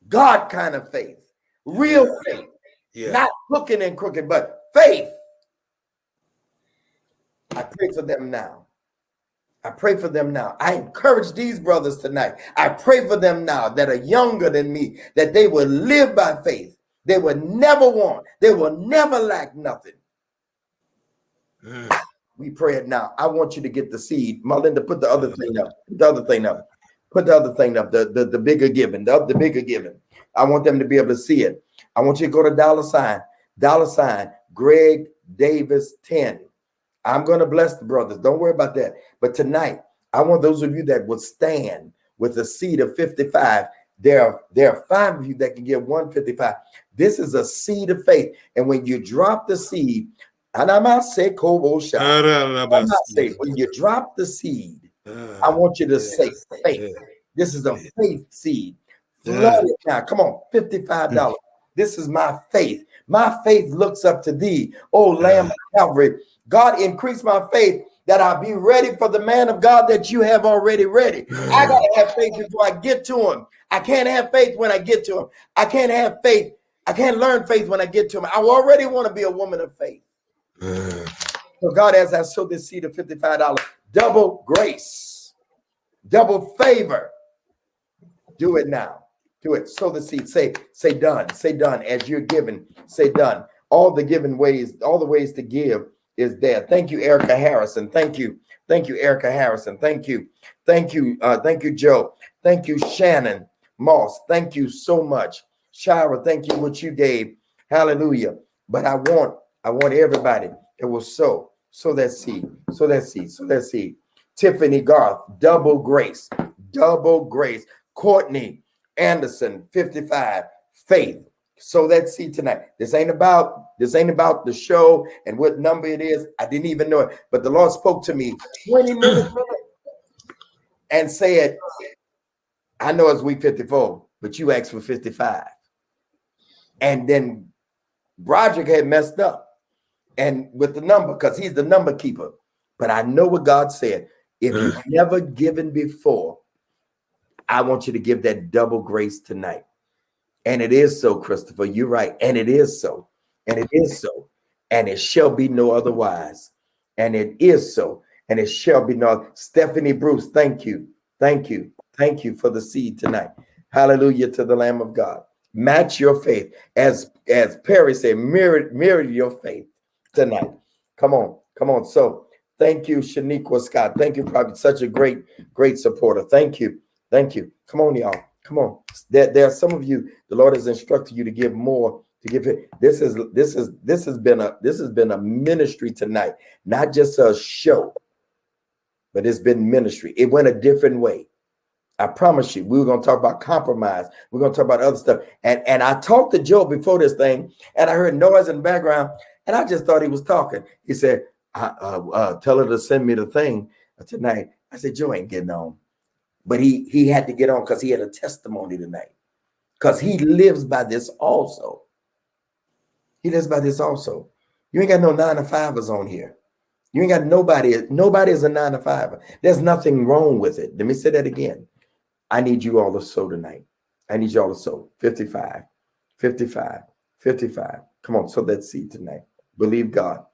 God kind of faith, real faith, not hooking and crooking, but faith. I pray for them now. I pray for them now. I encourage these brothers tonight. I pray for them now that are younger than me, that they will live by faith. They will never want, they will never lack nothing. We pray it now. I want you to get the seed. Melinda, put the other thing up. Put the other thing up. Put the other thing up. The bigger giving. The bigger giving. I want them to be able to see it. I want you to go to $ Greg Davis 10. I'm going to bless the brothers. Don't worry about that. But tonight, I want those of you that would stand with a seed of 55. There are 5 of you that can give 155. This is a seed of faith. And when you drop the seed, and I might say, when you drop the seed, I want you to say faith. This is a faith seed. Flood it now. Come on, $55. This is my faith. My faith looks up to thee, O Lamb of Calvary. God, increase my faith that I'll be ready for the man of God that you have already ready. I got to have faith before I get to him. I can't have faith when I get to him. I can't have faith. I can't learn faith when I get to him. I already want to be a woman of faith. So God, as I sow this seed of $55, double grace, double favor. Do it now. Do it. Sow the seed. Say done. Say done. As you're giving, say done. All the giving ways, all the ways to give is there. Thank you, Erica Harrison. Thank you. Thank you, Erica Harrison. Thank you. Thank you. Thank you, Joe. Thank you, Shannon Moss. Thank you so much. Shira, thank you what you gave. Hallelujah. But I want everybody that will sow that seed. Sow that seed. Sow that seed. Tiffany Garth, double grace. Double grace. Courtney Anderson, 55. Faith. Sow that seed tonight. This ain't about the show and what number it is. I didn't even know it, but the Lord spoke to me 20 minutes and said, I know it's week 54, but you asked for 55. And then Broderick had messed up and with the number, because he's the number keeper. But I know what God said. If you've never given before, I want you to give that double grace tonight. And it is so, Christopher. You're right. And it is so. And it is so. And it shall be no otherwise. And it is so. And it shall be no. Stephanie Bruce, thank you. Thank you. Thank you for the seed tonight. Hallelujah to the Lamb of God. Match your faith. As Perry said, mirror your faith tonight. Come on. Come on. So thank you, Shaniqua Scott. Thank you, Prophet. Such a great supporter. Thank you. Thank you. Come on, y'all. Come on. There are some of you, the Lord has instructed you to give more, to give it. This has been a ministry tonight, not just a show, but it's been ministry. It went a different way. I promise you, we were going to talk about compromise. We're going to talk about other stuff. And I talked to Joe before this thing, and I heard noise in the background, and I just thought he was talking. He said, tell her to send me the thing tonight. I said, Joe ain't getting on. But he had to get on because he had a testimony tonight. Because he lives by this also. He lives by this also. You ain't got no 9-to-5ers on here. You ain't got nobody is a 9-to-5er. There's nothing wrong with it. Let me say that again. I need you all to sow tonight. I need you all to sow 55, 55, 55. Come on, sow that seed tonight. Believe God.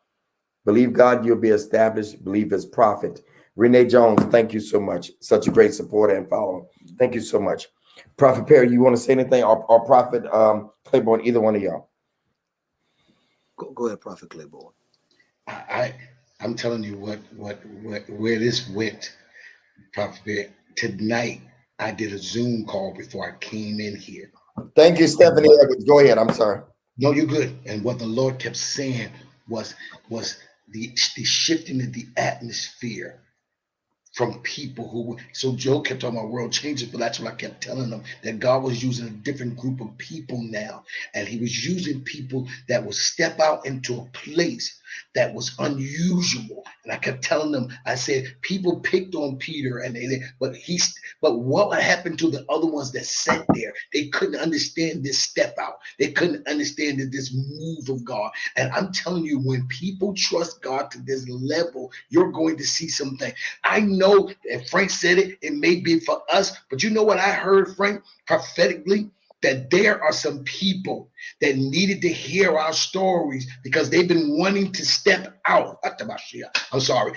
Believe God, you'll be established. Believe his prophet. Renee Jones, thank you so much. Such a great supporter and follower. Thank you so much. Prophet Perry, you want to say anything? Or Prophet Claiborne, either one of y'all. Go ahead, Prophet Claiborne. I'm telling you where this went, Prophet Perry. Tonight, I did a Zoom call before I came in here. Thank you, Stephanie. Go ahead. I'm sorry. No, you're good. And what the Lord kept saying was the shifting of the atmosphere from people who, so Joe kept talking about world changes, but that's what I kept telling them, that God was using a different group of people now. And he was using people that would step out into a place that was unusual. And I kept telling them, I said, people picked on Peter, but what happened to the other ones that sat there? They couldn't understand this step out. They couldn't understand this move of God. And I'm telling you, when people trust God to this level, you're going to see something. I know that Frank said it, it may be for us, but you know what I heard, Frank, prophetically? That there are some people that needed to hear our stories because they've been wanting to step out. I'm sorry,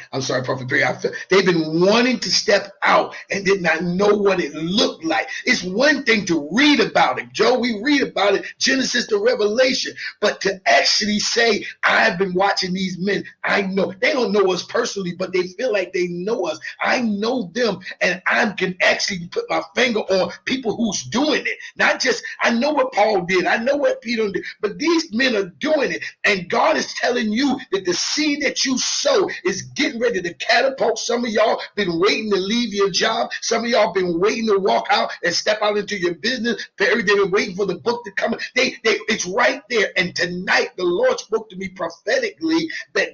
Prophet Perry. They've been wanting to step out and did not know what it looked like. It's one thing to read about it, Joe. We read about it, Genesis to Revelation, but to actually say, I've been watching these men. I know they don't know us personally, but they feel like they know us. I know them, and I can actually put my finger on people who's doing it. Not just, I know what Paul did. I know what Peter did, but these men are doing it. And God is telling you that the seed that you sow is getting ready to catapult. Some of y'all been waiting to leave your job. Some of y'all been waiting to walk out and step out into your business. They've been waiting for the book to come. It's right there. And tonight, the Lord spoke to me prophetically that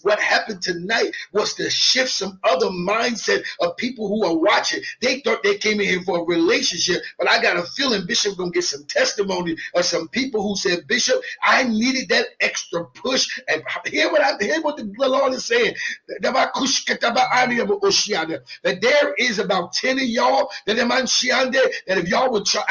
what happened tonight was to shift some other mindset of people who are watching. They thought they came in here for a relationship, but I got a feeling Bishop's going to get some testimony of some people who said, Bishop, I needed that extra push. And hear what the Lord is saying. That there is about 10 of y'all that if y'all would try,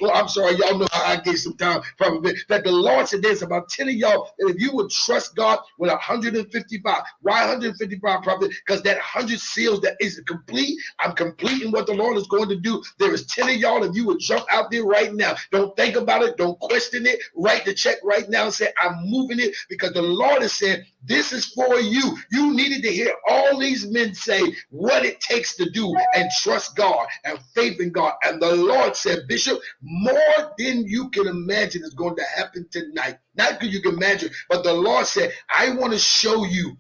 well, I'm sorry, y'all know how I get some time, probably, that the Lord said there's about 10 of y'all that if you would trust God with 155. Why 155, prophet? Because that 100 seals that isn't complete, I'm completing what the Lord is going to do. There is 10 of y'all, if you would jump out there right now. Don't think think about it. Don't question it. Write the check right now and say, I'm moving it because the Lord has said, this is for you. You needed to hear all these men say what it takes to do and trust God and faith in God. And the Lord said, Bishop, more than you can imagine is going to happen tonight. Not because you can imagine, but the Lord said, I want to show you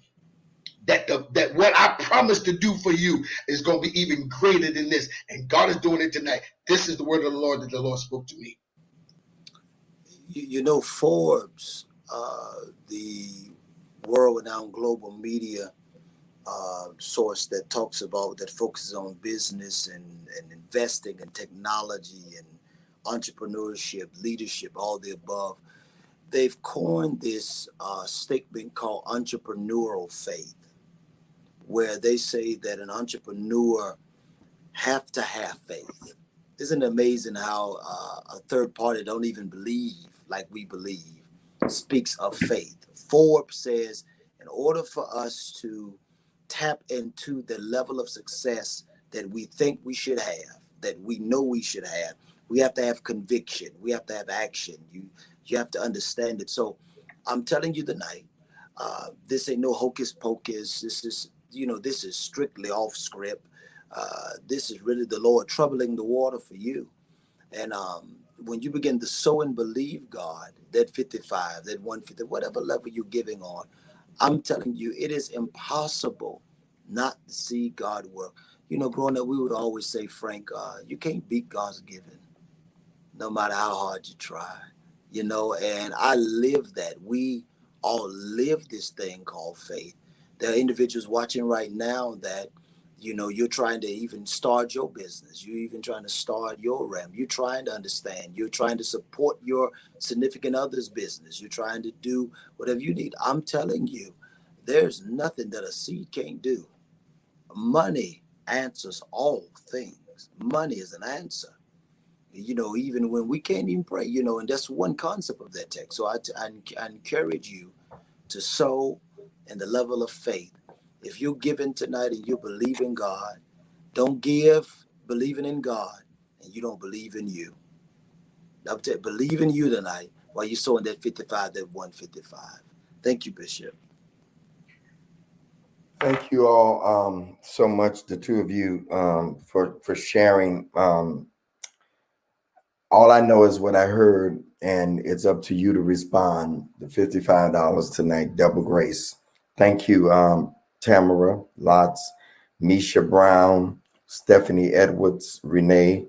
that what I promised to do for you is going to be even greater than this. And God is doing it tonight. This is the word of the Lord that the Lord spoke to me. You know, Forbes, the world-renowned global media source that focuses on business and investing and technology and entrepreneurship, leadership, all the above. They've coined this statement called entrepreneurial faith, where they say that an entrepreneur have to have faith. Isn't it amazing how a third party don't even believe like we believe speaks of faith? Forbes says in order for us to tap into the level of success that we think we should have, that we know we should have, we have to have conviction. We have to have action. You have to understand it. So I'm telling you tonight, this ain't no hocus pocus. This is strictly off script. This is really the Lord troubling the water for you. And when you begin to sow and believe God, that 55, that 150, whatever level you're giving on, I'm telling you, it is impossible not to see God work. You know, growing up, we would always say, Frank, you can't beat God's giving, no matter how hard you try. You know, and I live that. We all live this thing called faith. There are individuals watching right now that, you know, you're trying to even start your business. You're even trying to start your realm. You're trying to understand. You're trying to support your significant other's business. You're trying to do whatever you need. I'm telling you, there's nothing that a seed can't do. Money answers all things. Money is an answer. You know, even when we can't even pray, you know, and that's one concept of that text. So I encourage you to sow in the level of faith. If you're giving tonight and you believe in God, don't give believing in God and you don't believe in you. I'll tell you, believe in you tonight while you're sowing that 55, that 155. Thank you, Bishop. Thank you all so much, the two of you, for sharing. All I know is what I heard, and it's up to you to respond. The $55 tonight, double grace. Thank you, Tamara Lots, Misha Brown, Stephanie Edwards, Renee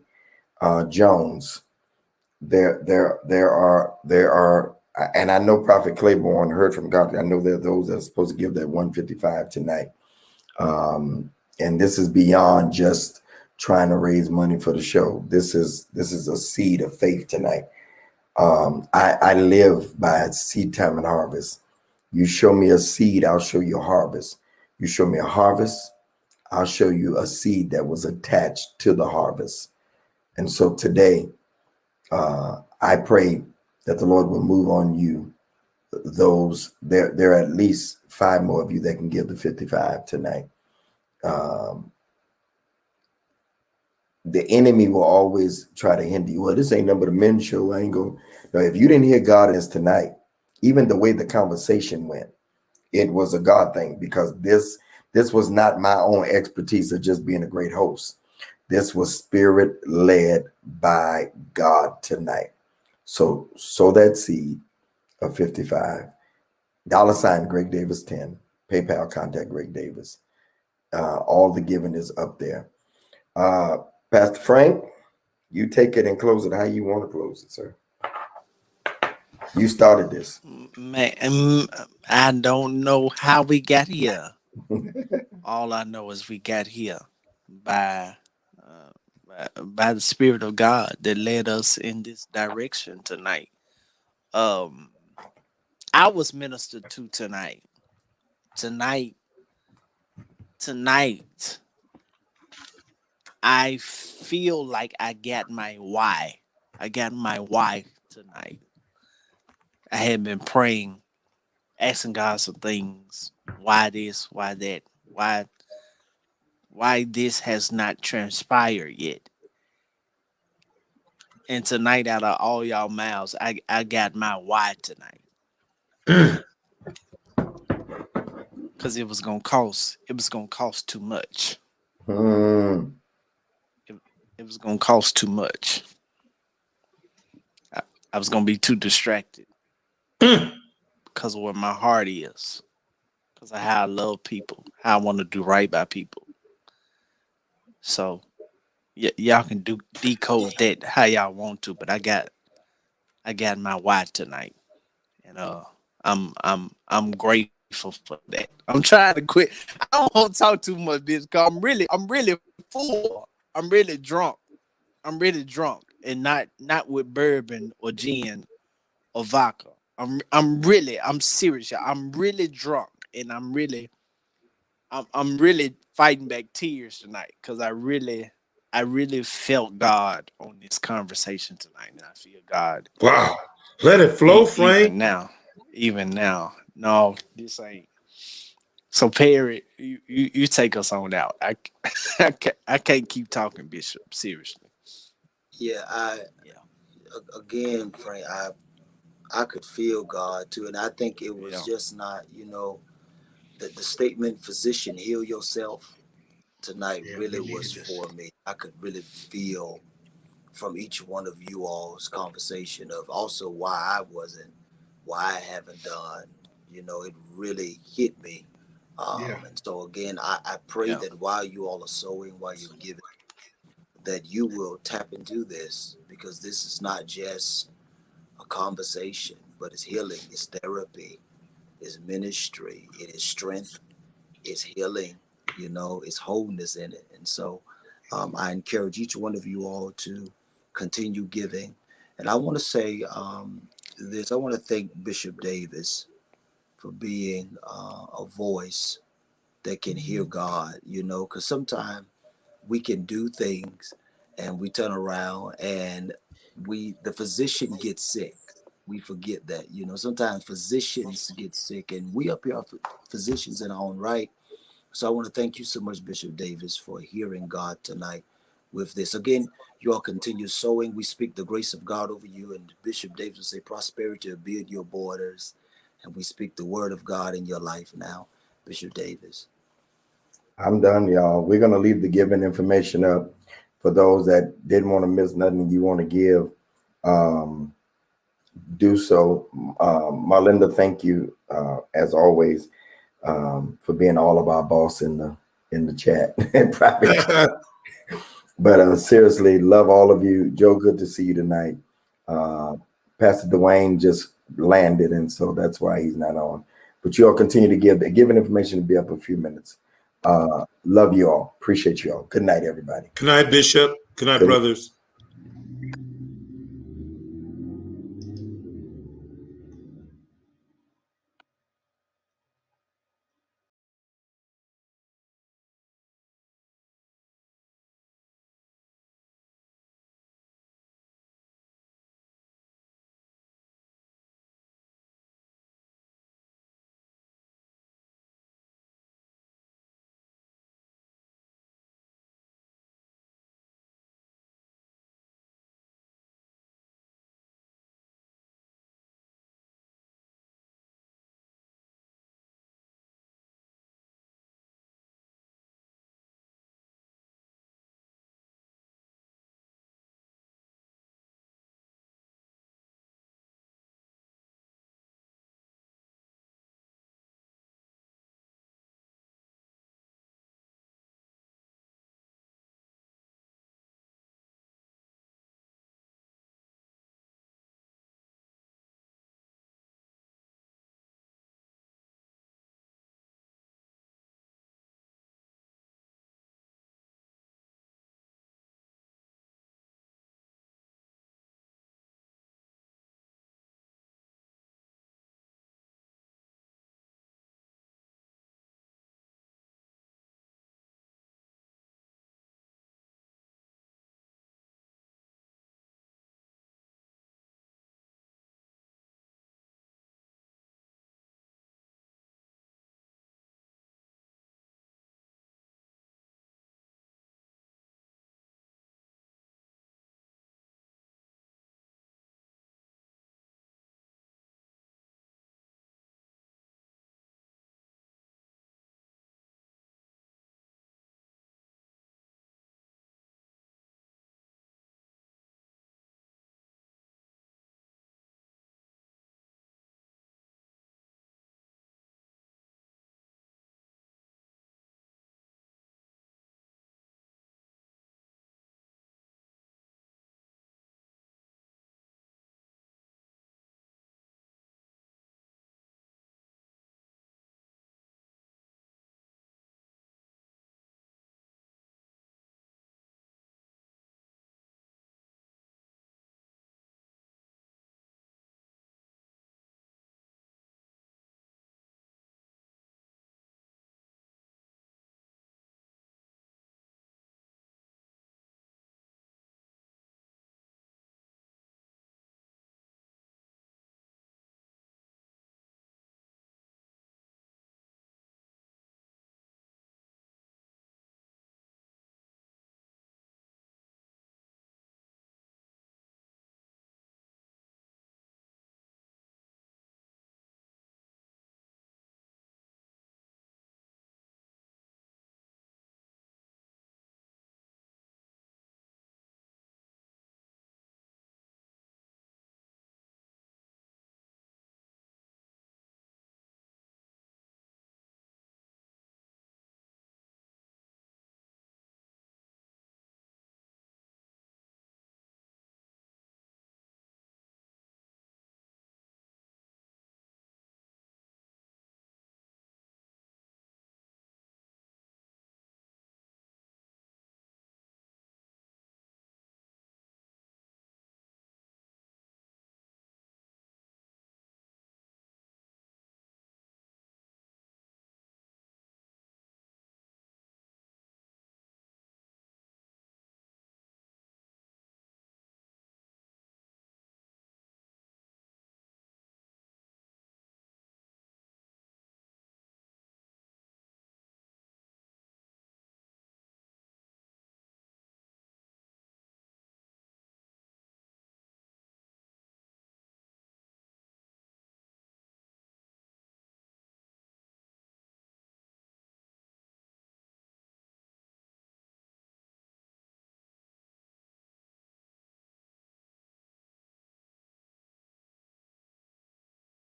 Jones. There are, and I know Prophet Claiborne heard from God. I know there are those that are supposed to give that 155 tonight. And this is beyond just trying to raise money for the show. This is a seed of faith tonight. I live by seed time and harvest. You show me a seed, I'll show you a harvest. You show me a harvest, I'll show you a seed that was attached to the harvest. And so today, I pray that the Lord will move on you. There are at least 5 more of you that can give the 55 tonight. The enemy will always try to hinder you. Well, this ain't nothing but a men's show. I ain't going. No, if you didn't hear God in this tonight, even the way the conversation went, it was a God thing, because this was not my own expertise of just being a great host. This was spirit led by God tonight. So sow that seed of 55. $ Greg Davis 10. PayPal, contact Greg Davis. All the giving is up there. Pastor Frank, you take it and close it how you want to close it, sir. You started this. Man, I don't know how we got here. All I know is we got here by the Spirit of God that led us in this direction tonight. I was ministered to tonight. Tonight, I feel like I got my why. I got my why tonight. I had been praying, asking God some things. Why this? Why that? Why this has not transpired yet? And tonight, out of all y'all mouths, I got my why tonight. Cause it was gonna cost too much. Mm. It was gonna cost too much. I was gonna be too distracted because of where my heart is. Because of how I love people, how I want to do right by people. So y'all can decode that how y'all want to, but I got my why tonight. And I'm grateful for that. I'm trying to quit. I don't want to talk too much, bitch, because I'm really full. I'm really drunk. And not with bourbon or gin or vodka. I'm serious, y'all. I'm really drunk, and I'm really fighting back tears tonight because I really felt God on this conversation tonight, and I feel God. Wow. Let it flow, Frank. Even now. No, this ain't. So Perry, you take us on out. I can't keep talking, Bishop. Seriously. Yeah, again, Frank, I could feel God too, and I think it was just not, the statement "physician, heal yourself" tonight really was for me. I could really feel from each one of you all's conversation of also why I haven't done. It really hit me. And so again, I pray that while you all are sowing, while you're giving, that you will tap into this, because this is not just a conversation, but it's healing, it's therapy, it's ministry, it is strength, it's healing, it's wholeness in it. And so I encourage each one of you all to continue giving. And I want to say this. I want to thank Bishop Davis for being a voice that can hear God, because sometimes we can do things and we turn around and the physician gets sick. We forget that, sometimes physicians get sick, and we up here are physicians in our own right. So I want to thank you so much, Bishop Davis, for hearing God tonight with this. Again, you all continue sowing. We speak the grace of God over you, and Bishop Davis will say prosperity will build your borders. And we speak the word of God in your life now, Bishop Davis. I'm done, y'all. We're going to leave the giving information up for those that didn't want to miss nothing you want to give. Do so. Marlinda, thank you, as always, for being all of our boss in the chat and private. But seriously, love all of you. Joe, good to see you tonight. Pastor Dwayne just landed, and so that's why he's not on. But you all continue to give. The giving information will be up in a few minutes. Love you all. Appreciate you all. Good night, everybody. Good night, Bishop. Good night, brothers.